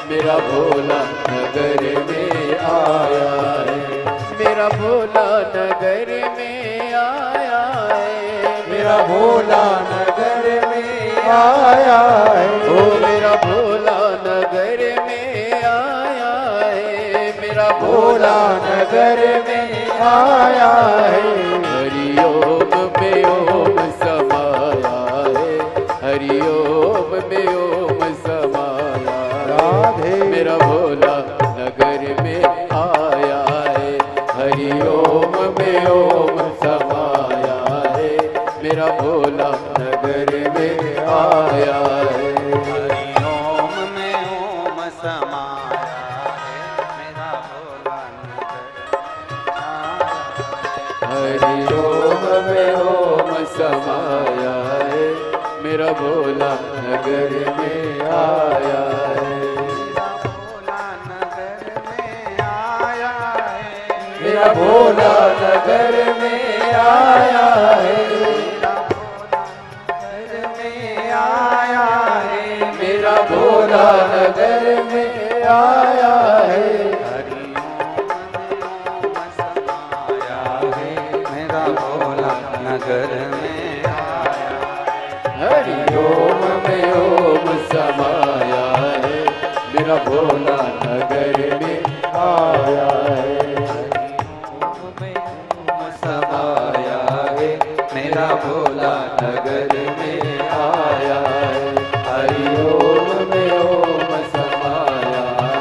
मेरा भोला नगर में आया है, मेरा भोला नगर में आया है, मेरा भोला नगर में आया है। ओ मेरा भोला नगर में आया है, मेरा भोला नगर में आया है। हरि ओम भोला नगर में आया है। मेरा भोला नगर में आया है। मेरा भोला नगर में आया है। मेरा भोला नगर में आया। हरि ओम में ओम समाया है। मेरा भोला नगर में आया है। समाया है। मेरा भोला नगर में आया है। हरि ओम में ओम समाया है।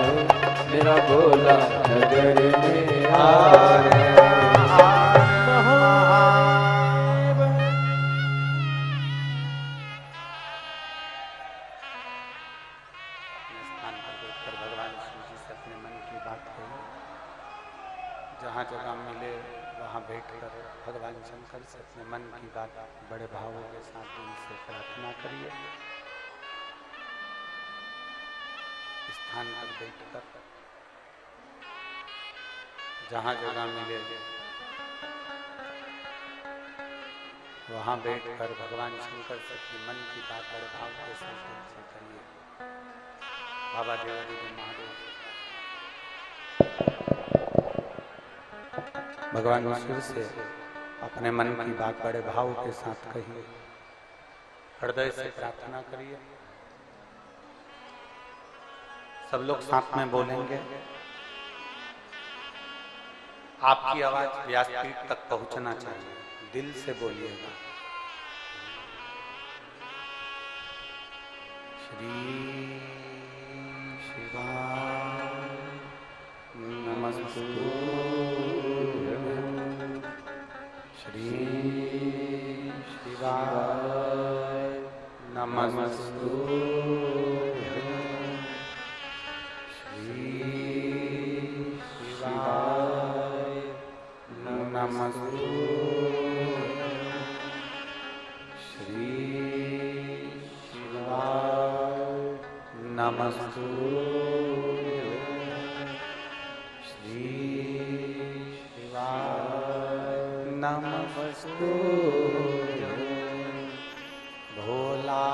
मेरा भोला नगर में आया है। स्थान पर बैठकर भगवान शिव जी से अपने मन की बात कही। जहाँ जगह मिले वहाँ बैठकर भगवान शंकर से अपने मन की बात बड़े भावों के साथ दिल से प्रार्थना करिए। स्थान पर बैठकर जहाँ जगह मिले वहाँ बैठकर भगवान शंकर से अपने मन की बात बड़े भाव के साथ दिल से करिए। बाबा देवादिदेव महादेव भगवान शिव से अपने मन की बात बड़े भाव के साथ कहिए। हृदय से प्रार्थना करिए। सब लोग साथ में बोलेंगे। आपकी आवाज व्यासपीठ तक पहुंचना चाहिए। दिल से बोलिएगा। श्री शिवाय नमस्तुभ्यं। श्री शिवाय नमस्तुभ्यं। श्री शिवाय नमस्तुभ्यं। श्री शिवाय नमस्तुभ्यं। श्री शिवाय नमस्तुभ्यं। भोला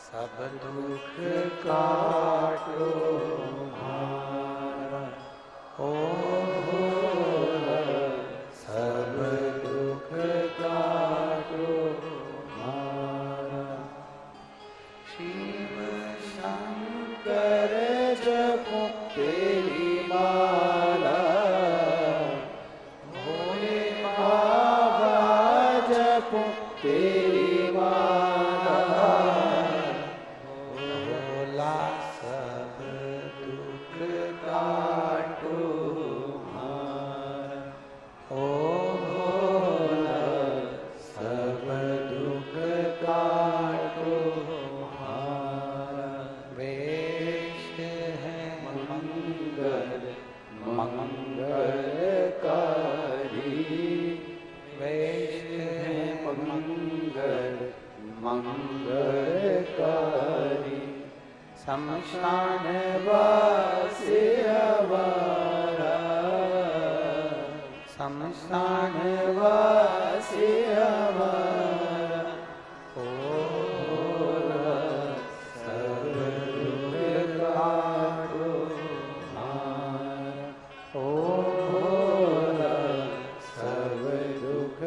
सब दुख काटो हमारा। ओ भोला सब दुख काटो हमारा। शिव शंकर जपो तेरी माला। भोले बाबा जपो तेरी माला। भोला सब दुख काटो हमारा। ओ भोला सब दुख काटो हमारा। वेश है मंगल मंगलकारी। वेश है मंगल मंगलकारी। शमशान वासी हमारा। शमशान वासी हमारा। ओ भोला सब दुख काटो हमारा। ओ भोला सब दुख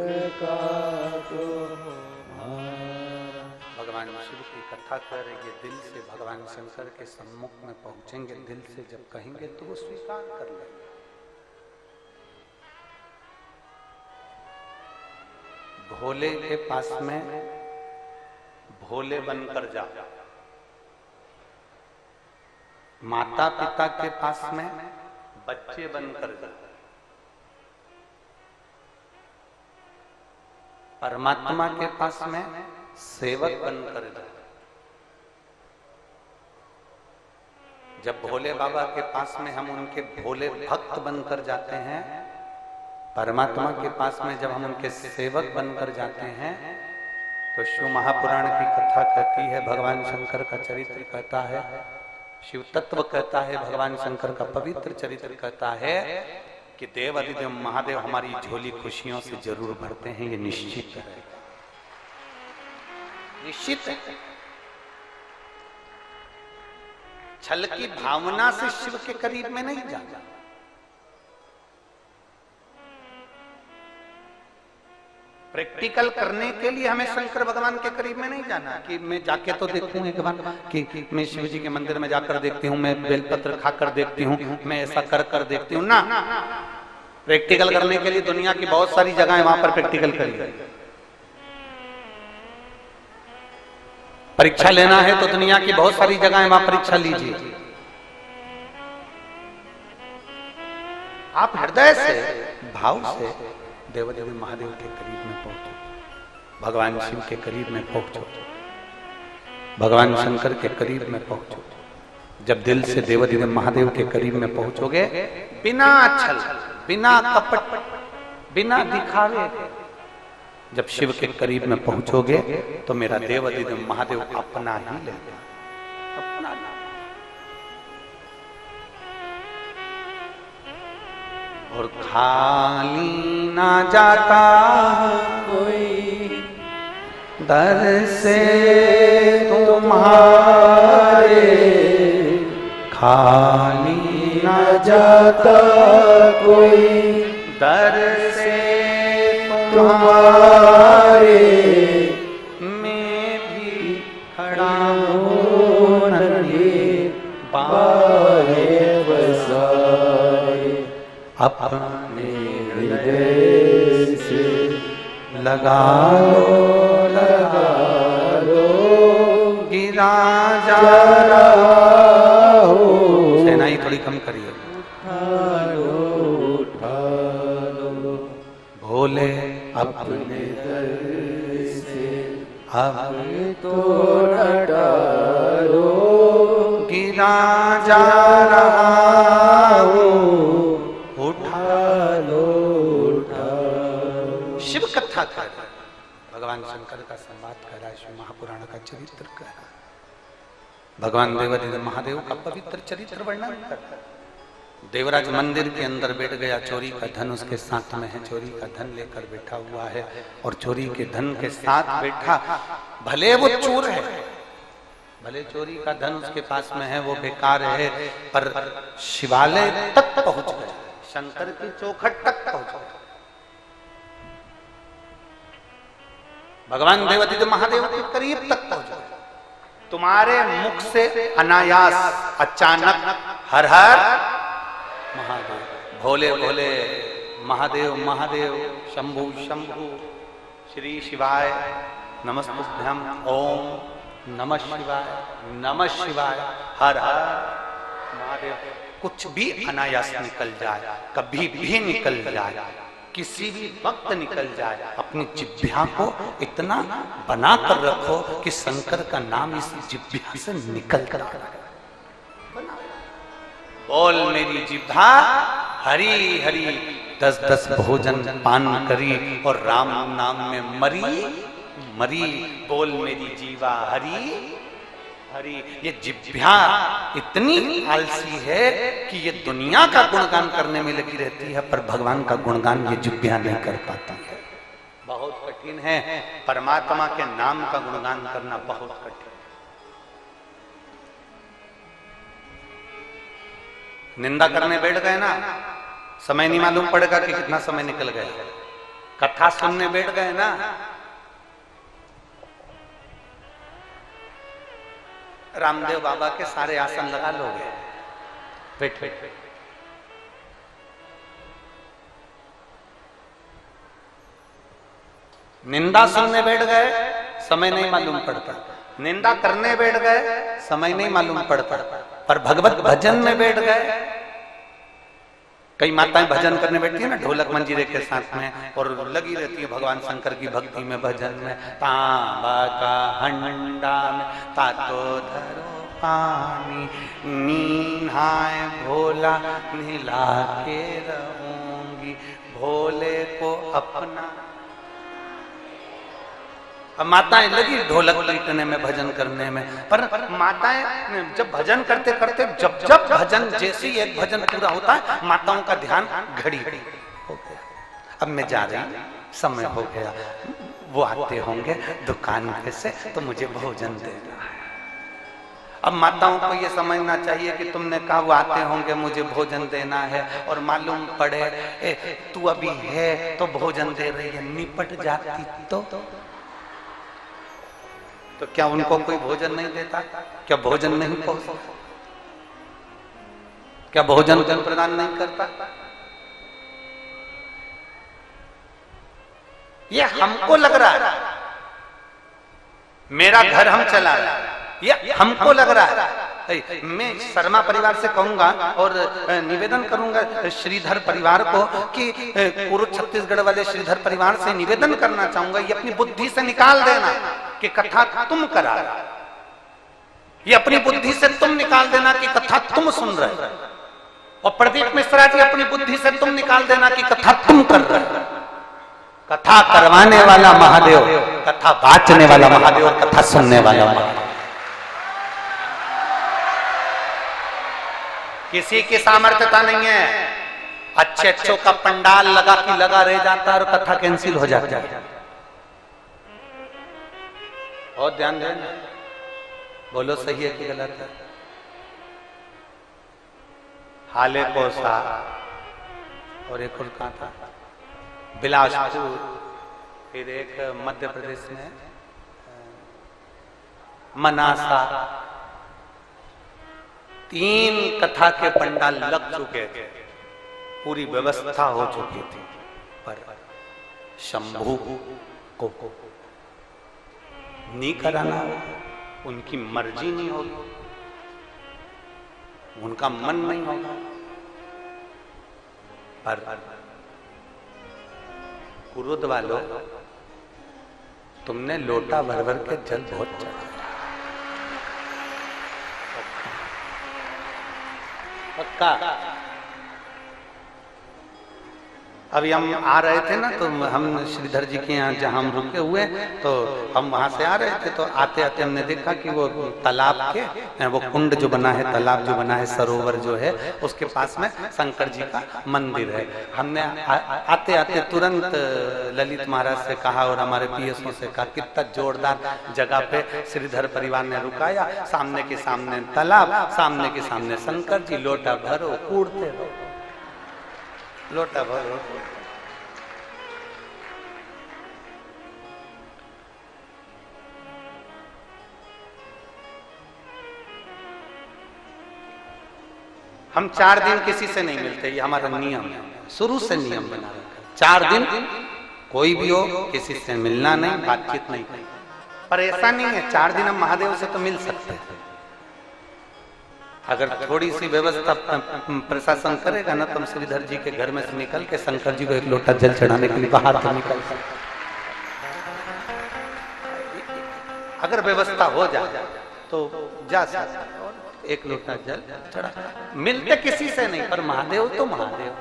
काटो हमारा। भगवान शिव की कथा कर ये दिल से भगवान शंकर के सम्मुख में पहुंचेंगे। दिल से जब कहेंगे तो वो स्वीकार कर लेंगे। भोले के पास में भोले बनकर जाओ। माता पिता के पास में बच्चे बनकर जाओ। परमात्मा के पास में सेवक बनकर जाओ। जब भोले बाबा के पास में हम उनके भोले भक्त बनकर जाते हैं, परमात्मा के पास में जब हम उनके सेवक बनकर जाते हैं, तो शिव महापुराण की कथा कहती है, भगवान शंकर का चरित्र कहता है, शिव तत्व कहता है, भगवान शंकर का पवित्र चरित्र कहता है कि देव अधिदेव महादेव हमारी झोली खुशियों से जरूर भरते हैं, ये निश्चित है, निश्चित है। छल की भावना से शिव के करीब में नहीं जाना। प्रैक्टिकल करने के लिए हमें शंकर भगवान के करीब में नहीं जाना कि मैं जाके तो देखूं एक बार कि मैं शिव जी के मंदिर में जाकर देखती हूँ, मैं बेलपत्र खाकर देखती हूँ, मैं ऐसा कर कर देखती हूँ ना। प्रैक्टिकल करने के लिए दुनिया की बहुत सारी जगह है, वहां पर प्रैक्टिकल करिए। परीक्षा लेना है तो दुनिया की बहुत सारी जगह है, वहां परीक्षा लीजिए। आप हृदय से, भाव से देवदेव महादेव के करीब में पहुंचो, भगवान शिव के करीब में पहुंचो, भगवान शंकर के करीब में पहुंचो। जब दिल से देवदेव महादेव के करीब में पहुंचोगे, बिना छल, बिना कपट, बिना दिखावे, जब शिव के करीब में पहुंचोगे तो मेरा देवदेव महादेव अपना ही लेगा, अपना। और खाली ना जाता कोई दर से तुम्हारे, खाली ना जाता कोई दर से तुम्हारे, मैं भी खड़ा हूँ नन्हे बाहे बसाए, अपने हृदय से लगा लो, गिरा जा रहा हो। सेनाई थोड़ी कम करिए। उठा लो भोले अपने दर से अब तो न डालो, गिरा जा रहा हो, उठा लो। शिव कथा कर रहा है, भगवान शंकर का संवाद कर रहा है, शिव महापुराण का चरित्र कर रहा है, भगवान देवादिदेव महादेव का पवित्र चरित्र वर्णन कर रहा है। देवराज मंदिर के अंदर बैठ गया, चोरी का धन उसके साथ में है, चोरी का धन लेकर बैठा हुआ है, और चोरी के धन के साथ बैठा, भले वो चोर है, भले चोरी का धन उसके पास में है, वो बेकार है, पर शिवालय तक पहुंच गया, शंकर की चौखट तक पहुंच गया। भगवान देवादिदेव महादेव के करीब तक पहुंच गया। तुम्हारे मुख से अनायास, अचानक हर हर महादेव, भोले भोले, महादेव महादेव, शंभु शंभु, श्री शिवाय नमस्तुभ्यं, ओम नमः शिवाय, नमः शिवाय, हर हर महादेव, कुछ भी अनायास निकल जाए, कभी भी निकल जाए, किसी भी वक्त निकल जाए, अपनी जिह्वा को इतना बना कर रखो कि शंकर का नाम इस जिह्वा से निकल कर बोल मेरी जिह्वा हरी हरी, 10-10 भोजन पान करी और राम नाम में मरी मरी, बोल मेरी जीवा हरी हरी। ये जिह्वा इतनी आलसी है कि ये दुनिया का गुणगान करने में लगी रहती है, पर भगवान का गुणगान ये जिह्वा नहीं कर पाती है। बहुत कठिन है, परमात्मा के नाम का गुणगान करना बहुत कठिन। निंदा करने बैठ गए ना, समय नहीं मालूम पड़ेगा कि कितना समय निकल गया। कथा सुनने बैठ गए ना, रामदेव बाबा के सारे आसन लगा लोगे, बैठ बैठ। निंदा सुनने बैठ गए, समय नहीं मालूम पड़ता। निंदा करने बैठ गए, समय नहीं मालूम पड़ता। पर भगवत भजन में बैठ गए, कई माताएं भजन करने बैठती है ना ढोलक मंजीरे के साथ में, और लगी रहती है भगवान शंकर की भक्ति में, भजन में। तांबा का हंडा में तातो धरो पानी, नीहाए भोला नीला के रहूंगी, भोले को अपना अब माताएं लगी ढोलक पीटने में, भजन करने में, पर माताएं जब भजन करते करते जब जब भजन जैसे ही एक भजन पूरा होता है माताओं का ध्यान घड़ी हो गया, अब मैं जा रही, समय हो गया, वो आते होंगे दुकान पे से तो मुझे भोजन देना है। अब माताओं को ये समझना चाहिए कि तुमने कहा वो आते होंगे मुझे भोजन देना है, और मालूम पड़े तू अभी है तो भोजन दे रही है, निपट जाती तो क्या उनको कोई भोजन नहीं देता? क्या भोजन नहीं पहुंचता? क्या भोजन प्रदान नहीं करता? ये हमको लग रहा है मेरा घर हम चला रहे हैं, ये हमको लग रहा है। मैं शर्मा परिवार से कहूंगा और निवेदन करूंगा श्रीधर परिवार को कि कुरुद छत्तीसगढ़ वाले श्रीधर परिवार से निवेदन करना चाहूंगा, ये अपनी बुद्धि से निकाल देना कि कथा तुम करा, ये अपनी बुद्धि से तुम निकाल देना कि कथा तुम सुन रहे, और प्रदीप मिश्रा जी अपनी बुद्धि से तुम निकाल देना कि कथा तुम कर रहे। कथा करवाने वाला महादेव, कथा बांटने वाला महादेव, और कथा सुनने वाला महादेव। किसी की सामर्थ्यता नहीं है, अच्छे अच्छों का पंडाल लगा कि लगा रह जाता है और कथा कैंसिल हो जाती है। और ध्यान देना, बोलो सही है कि गलत है? हाले कोसा और एक और कहा था बिलासपुर, फिर एक मध्य प्रदेश में मनासा, 3 कथा के पंडाल लग चुके थे, पूरी व्यवस्था हो चुकी थी, पर शंभू को नहीं कराना, उनकी मर्जी नहीं होगी, उनका मन नहीं होगा। पर कुरुद वालों, तुमने लोटा भर भर के जल बहुत चढ़ाया, पक्का। अभी हम आ रहे थे ना, तो हम श्रीधर जी के यहाँ जहाँ हम रुके हुए, तो हम वहां से आ रहे थे, तो आते आते हमने देखा कि वो तालाब के, वो कुंड जो बना है, तालाब जो बना है, सरोवर जो है, उसके पास में शंकर जी का मंदिर है। हमने आते आते तुरंत ललित महाराज से कहा और हमारे पीएसओ से कहा, कितना जोरदार जगह पे श्रीधर परिवार ने रुकाया, सामने के सामने तालाब, सामने के सामने शंकर जी, लोटा भरो कूड़ते रहो, लोटा भरो। हम 4 दिन किसी से नहीं मिलते, ये हमारा नियम है, शुरू से नियम बना रखा। 4 दिन कोई भी हो किसी से मिलना नहीं, बातचीत नहीं। पर ऐसा नहीं है 4 दिन हम महादेव से तो मिल सकते हैं, अगर थोड़ी सी व्यवस्था प्रशासन करेगा ना, तो हम श्रीधर जी के घर में से निकल के शंकर जी को एक लोटा जल चढ़ाने के लिए बाहर तो निकल सकते, अगर व्यवस्था हो जाए तो जा सकते, एक लोटा जल चढ़ा। मिलते किसी से नहीं, पर महादेव तो महादेव,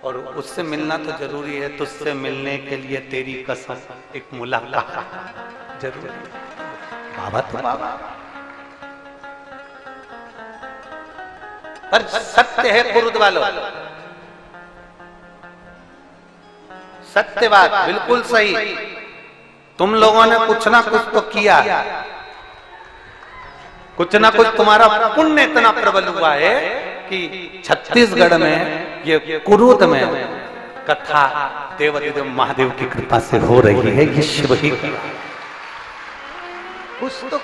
और उससे मिलना तो जरूरी है। तुझसे मिलने के लिए तेरी कसम, एक मुलाकात जरूरी है। बाबा तो बाबा, पर सत्य है कुरुद वालों, सत्य बात बिल्कुल सही। तुम लोगों ने कुछ ना कुछ तो किया, कुछ ना कुछ तुम्हारा पुण्य इतना प्रबल हुआ है कि छत्तीसगढ़ में, ये कुरुद में कथा देवाधिदेव महादेव की कृपा से हो रही है। ये शिव ही कुछ तो।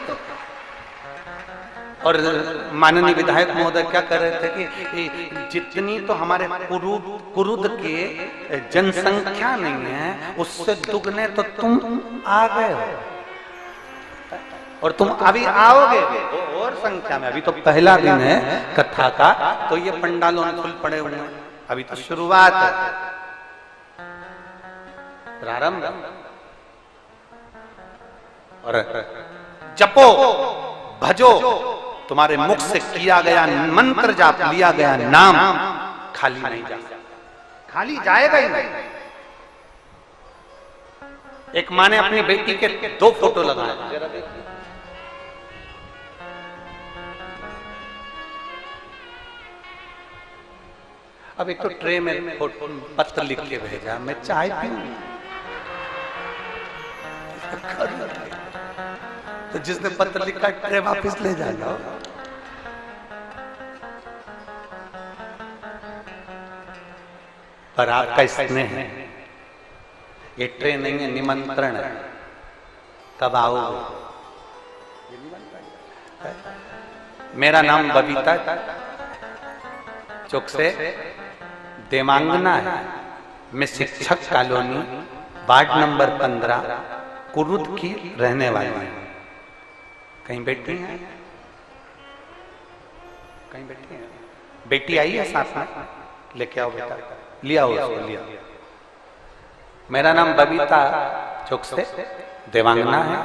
और माननीय विधायक महोदय क्या कर रहे थे कि जितनी तो हमारे कुरुद के जनसंख्या नहीं है, उससे दुगने तो तुम आ गए हो, और तुम अभी आओगे और संख्या में। अभी तो पहला दिन है कथा का, तो ये पंडालों में फुल पड़े हुए हैं, अभी तो शुरुआत है, प्रारंभ। और जपो भजो, तुम्हारे मुख से किया गया मंत्र जाप, लिया गया नाम खाली नहीं जाएगा, खाली जाएगा ही नहीं। एक माँ ने अपनी बेटी के 2 फोटो लगाए। जरा देखिए, अब एक तो ट्रे में पत्र लिख के भेजा, मैं चाय पीऊं तो जिसने पत्र लिखा ट्रे वापस ले जाएगा। पर आपका स्नेह है, ये ट्रे नहीं है, निमंत्रण है। कब आओगे? मेरा नाम बबीता चौक से देवांगना है। मैं शिक्षक कॉलोनी वार्ड नंबर 15 कुरुद की रहने वाली हूँ। कहीं बैठी हैं? कहीं बैठी हैं? बेटी आई है साथ में? लेके आओ बेटा, लिया उसको, लिया। मेरा नाम बबीता चौक से देवांगना है।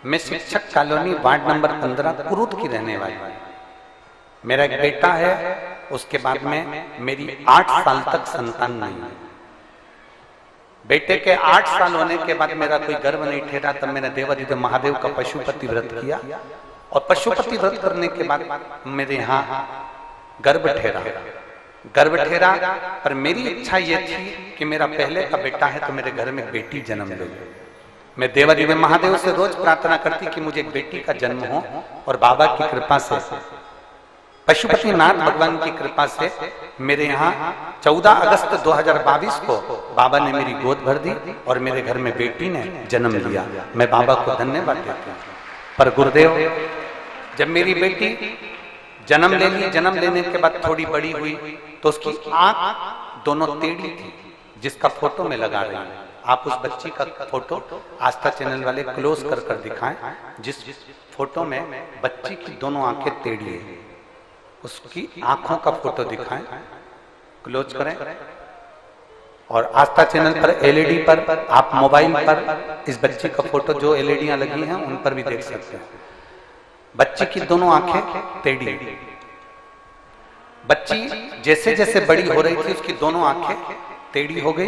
मैं शिक्षक कॉलोनी वार्ड नंबर 15 कुरुद की रहने वाली हूँ। मेरा एक बेटा है, उसके बाद में मेरी 8 साल तक संतान नहीं है। बेटे के 8 साल होने के बाद मेरा कोई गर्भ नहीं ठहरा, तब मैंने देवाधिदेव महादेव का पशुपति व्रत किया, और पशुपति व्रत करने के बाद मेरे यहाँ गर्भ ठहरा। गर्भ ठहरा, पर मेरी इच्छा ये थी कि मेरा पहले का बेटा है तो मेरे घर में बेटी जन्म ले। मैं देवाधिदेव महादेव से रोज प्रार्थना करती कि मुझे एक बेटी का जन्म हो, और बाबा की कृपा से, पशुपतिनाथ भगवान की कृपा से मेरे यहाँ 14 अगस्त 2022 को बाबा ने मेरी गोद भर दी और मेरे घर में बेटी ने जन्म लिया। मैं बाबा को धन्यवाद देता हूँ। पर गुरुदेव, जब मेरी बेटी जन्म ले ली, जन्म लेने के बाद थोड़ी बड़ी हुई तो उसकी आंख दोनों टेढ़ी थी, जिसका फोटो में लगा रही हूँ। आप उस बच्ची का फोटो आस्था चैनल वाले क्लोज कर दिखाएं, जिस फोटो में बच्ची की दोनों आंखें टेढ़ी है, उसकी आंखों का फोटो दिखाएं, क्लोज करें। और आस्था चैनल पर एलईडी पर, आप मोबाइल पर इस बच्ची का फोटो, जो एलईडियां लगी हैं उन पर भी देख सकते हैं। बच्ची की दोनों आंखें टेढ़ी। बच्ची जैसे जैसे बड़ी हो रही थी उसकी दोनों आंखें टेढ़ी हो गई,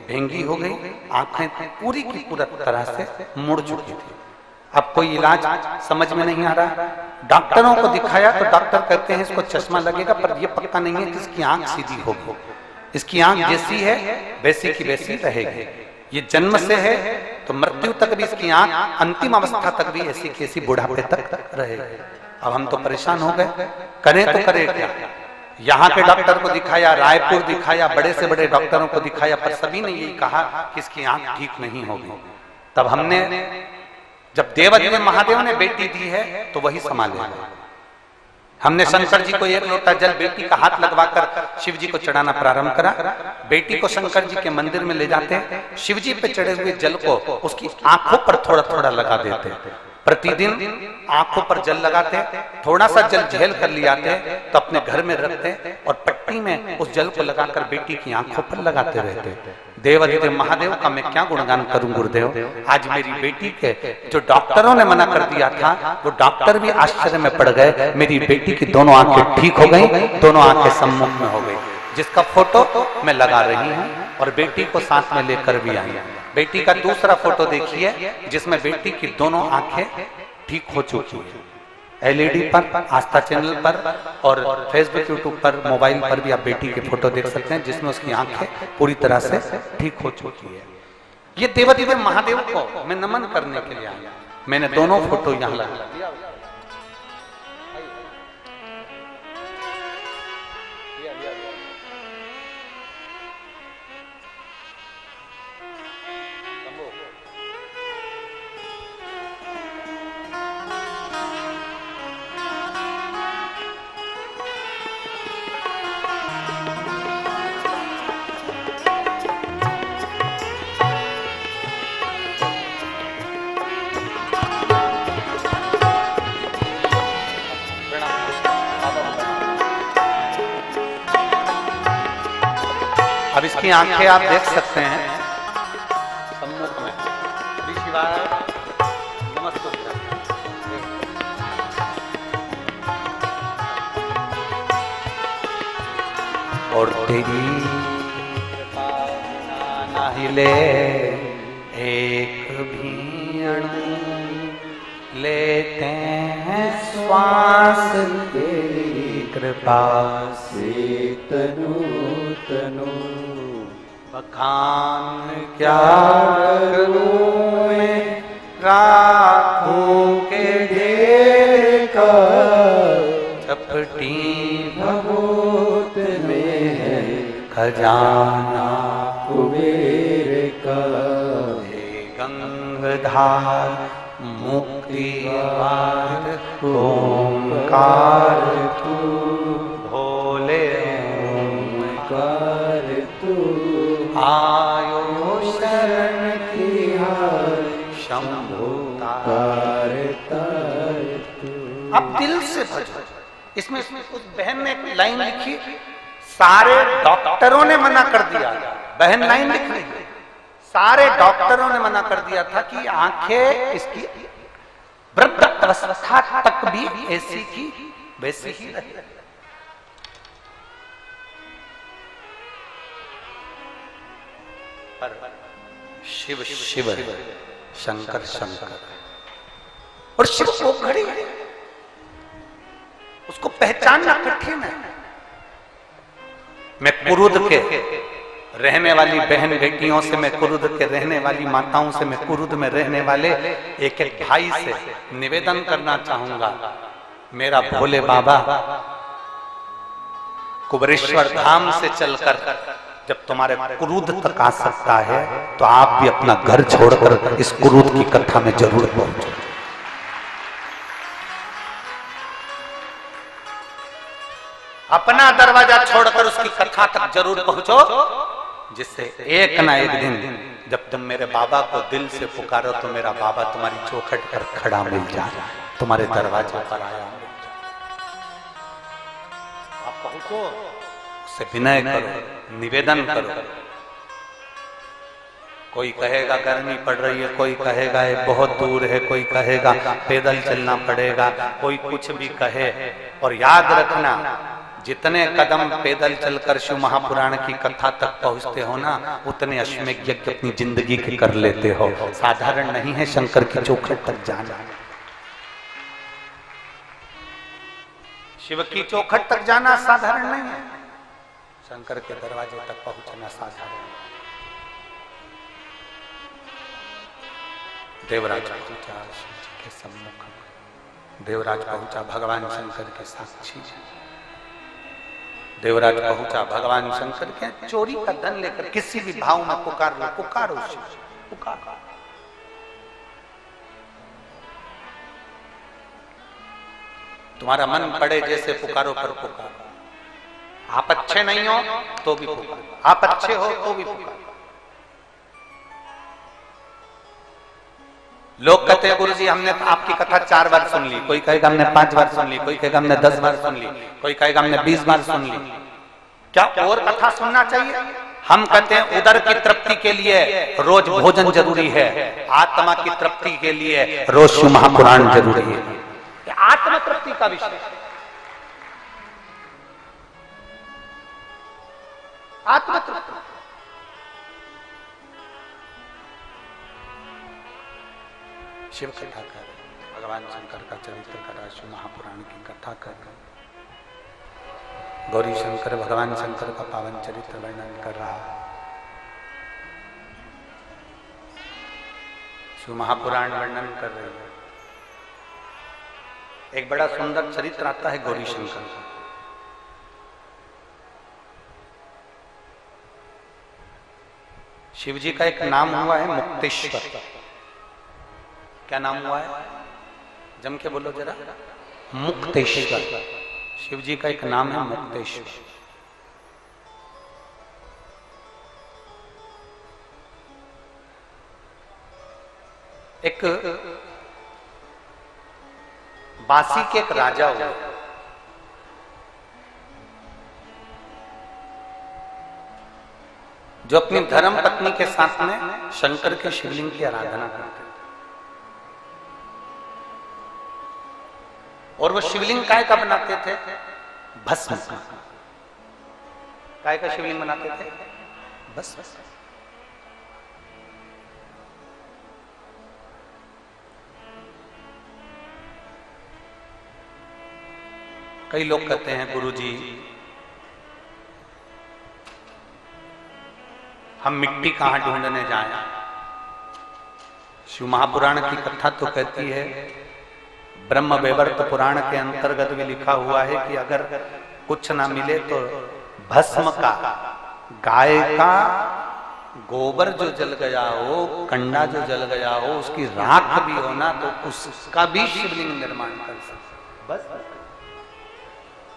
भेंगी हो गई, आंखें पूरी की पूरी तरह से मुड़ चुकी थी। अब कोई इलाज समझ में नहीं आ रहा। डॉक्टरों को दिखाया तो डॉक्टर कहते हैं इसको चश्मा लगेगा, पर यह पक्का नहीं है कि इसकी आंख सीधी होगी। इसकी आंख जैसी है वैसी की वैसी रहेगी। ये जन्म से है तो मृत्यु तक भी इसकी आंख, अंतिम अवस्था तक भी ऐसी की ऐसी बुढ़ापे तक रहेगी। अब हम तो परेशान हो गए, करें तो करें क्या। यहाँ के डॉक्टर को दिखाया, रायपुर दिखाया, बड़े से बड़े डॉक्टरों को दिखाया, पर सभी ने यही कहा कि इसकी आंख ठीक नहीं होगी। तब हमने, जब देवाधिदेव महादेव ने बेटी दी है तो वही संभालेगा। हमने शंकर जी को 1 लोटा जल बेटी का हाथ लगवाकर शिव जी को चढ़ाना प्रारंभ करा। बेटी को शंकर जी के मंदिर में ले जाते, शिव जी पे चढ़े हुए जल को उसकी आंखों पर थोड़ा थोड़ा लगा देते। प्रतिदिन आंखों पर जल लगाते, थोड़ा सा जल झेल कर ले आते तो अपने घर में रखते और पट्टी में उस जल को लगाकर बेटी की आंखों पर लगाते रहते। देवाधिदेव महादेव का मैं क्या गुणगान करूं गुरुदेव। आज मेरी बेटी के जो डॉक्टरों ने मना कर दिया था, वो डॉक्टर भी आश्चर्य में पड़ गए। मेरी बेटी की दोनों आंखें ठीक हो गई, दोनों आंखें सम्मुख में हो गई, जिसका फोटो मैं लगा रही हूँ और बेटी को साथ में लेकर भी आई। बेटी का दूसरा फोटो देखिए, जिसमें बेटी की दोनों आंखें ठीक हो चुकी है। एलईडी पर, आस्था चैनल पर और फेसबुक, यूट्यूब पर, मोबाइल पर भी आप बेटी के फोटो देख सकते हैं, जिसमें उसकी आंखें पूरी तरह से ठीक हो चुकी है। ये देवाधिदेव महादेव को मैं नमन करने के लिए आया। मैंने दोनों फोटो यहाँ लगा दिया। अब इसकी आंखें आप देख सकते हैं सम्मुख में। श्री शिवाय नमस्ते। और तेरी कृपा ना हिले एक भी अणु लेते हैं श्वास तेरी कृपा से तनु तनु बखान क्या करूं मैं राखों के ढेर का चपटी भभूत में है खजाना कुबेर का हे गंगाधार मुक्ति मार्ग ओंकार तू भोले ओंकार तू आयो शरण तिहार शंभु तार तार तू। अब दिल से भजो। इसमें उस बहन ने एक लाइन लिखी, सारे डॉक्टरों ने मना कर दिया, बहन लाइन लिख रही है, सारे डॉक्टरों ने मना कर दिया था कि आंखें इसकी वृद्ध अवस्था तक भी ऐसी की वैसी ही रहे। पर शिव शिव शंकर शंकर और शिव को घड़ी है, उसको पहचानना कठिन है। मैं कुरुद के रहने वाली बहन बेटियों से, मैं कुरुद के रहने वाली माताओं से, मैं कुरुद में रहने वाले एक एक भाई से निवेदन करना चाहूंगा, मेरा भोले बाबा कुबरेश्वर धाम से चलकर जब तुम्हारे कुरुद तक आ सकता है तो आप भी अपना घर छोड़कर इस कुरुद की कथा में जरूर पहुंचो। अपना दरवाजा छोड़कर उसकी कथा तक जरूर पहुंचो, जिससे एक ना एक दिन जब तुम मेरे बाबा को दिल से पुकारो तो मेरा बाबा तुम्हारी चौखट पर खड़ा मिल जाए, तुम्हारे दरवाजे पर आया। आप पहुंचो, उससे विनय करो, निवेदन करो। कोई कहेगा गर्मी पड़ रही है, कोई कहेगा ये बहुत दूर है, कोई कहेगा पैदल चलना पड़ेगा, कोई कुछ भी कहे। और याद रखना, जितने कदम पैदल चलकर शिव महापुराण की कथा तक पहुंचते हो ना, उतने अश्वमेध यज्ञ अपनी जिंदगी के कर लेते हो। साधारण नहीं है शंकर की चौखट तक जाना, शिव की चौखट तक जाना साधारण नहीं है, शंकर के दरवाजे तक पहुंचना साधारण। देवराज पहुंचा शिव जी के सम्मुख, देवराज पहुंचा भगवान शंकर के साक्षी, देवराज पहुंचा भगवान शंकर के चोरी का धन लेकर। किसी भी भाव में पुकार लो, पुकारो शिव, पुकारो। तुम्हारा मन पड़े जैसे पुकारो, पर पुकारो। आप अच्छे नहीं हो तो भी पुकारो, आप अच्छे हो तो भी पुकारो। लोग कहते हैं गुरु जी हमने आपकी कथा 4 बार सुन ली, कोई कहेगा हमने 5 बार सुन ली, कोई कहेगा हमने 10 बार सुन ली, कोई कहेगा हमने 20 बार सुन ली। क्या और कथा सुनना चाहिए? हम कहते हैं उदर की तृप्ति के लिए रोज भोजन जरूरी है, आत्मा की तृप्ति के लिए रोज शिव महापुराण जरूरी है। आत्म तृप्ति का विषय, आत्म तृप्ति। शिव कथा कर, भगवान शंकर का चरित्र करा, शिव महापुराण की कथा कर, गौरी शंकर भगवान शंकर का पावन चरित्र वर्णन कर रहा, शिव महापुराण वर्णन कर रहे हैं। एक बड़ा सुंदर चरित्र आता है गौरी शंकर का। शिव जी का एक नाम हुआ है मुक्तेश्वर। क्या नाम हुआ है? जम के बोलो जरा। मुक्तेश्वर। शिव जी का एक नाम है मुक्तेश्वर। एक बांसी के एक राजा हुआ, जो अपनी धर्म पत्नी के साथ में शंकर के शिवलिंग की आराधना करते थे। और वो शिवलिंग काय का बनाते थे? भस्म का। काय का शिवलिंग बनाते थे? भस्म। कई लोग कहते हैं गुरुजी हम मिट्टी कहां ढूंढने जाएं। शिव महापुराण की कथा तो कहती है, ब्रह्म वैवर्त पुराण के अंतर्गत भी लिखा हुआ है कि अगर कुछ ना मिले तो भस्म का, गाय का गोबर जो जल गया हो, कंडा जो जल गया हो, उसकी राख भी हो ना तो उसका भी शिवलिंग निर्माण कर सकते। बस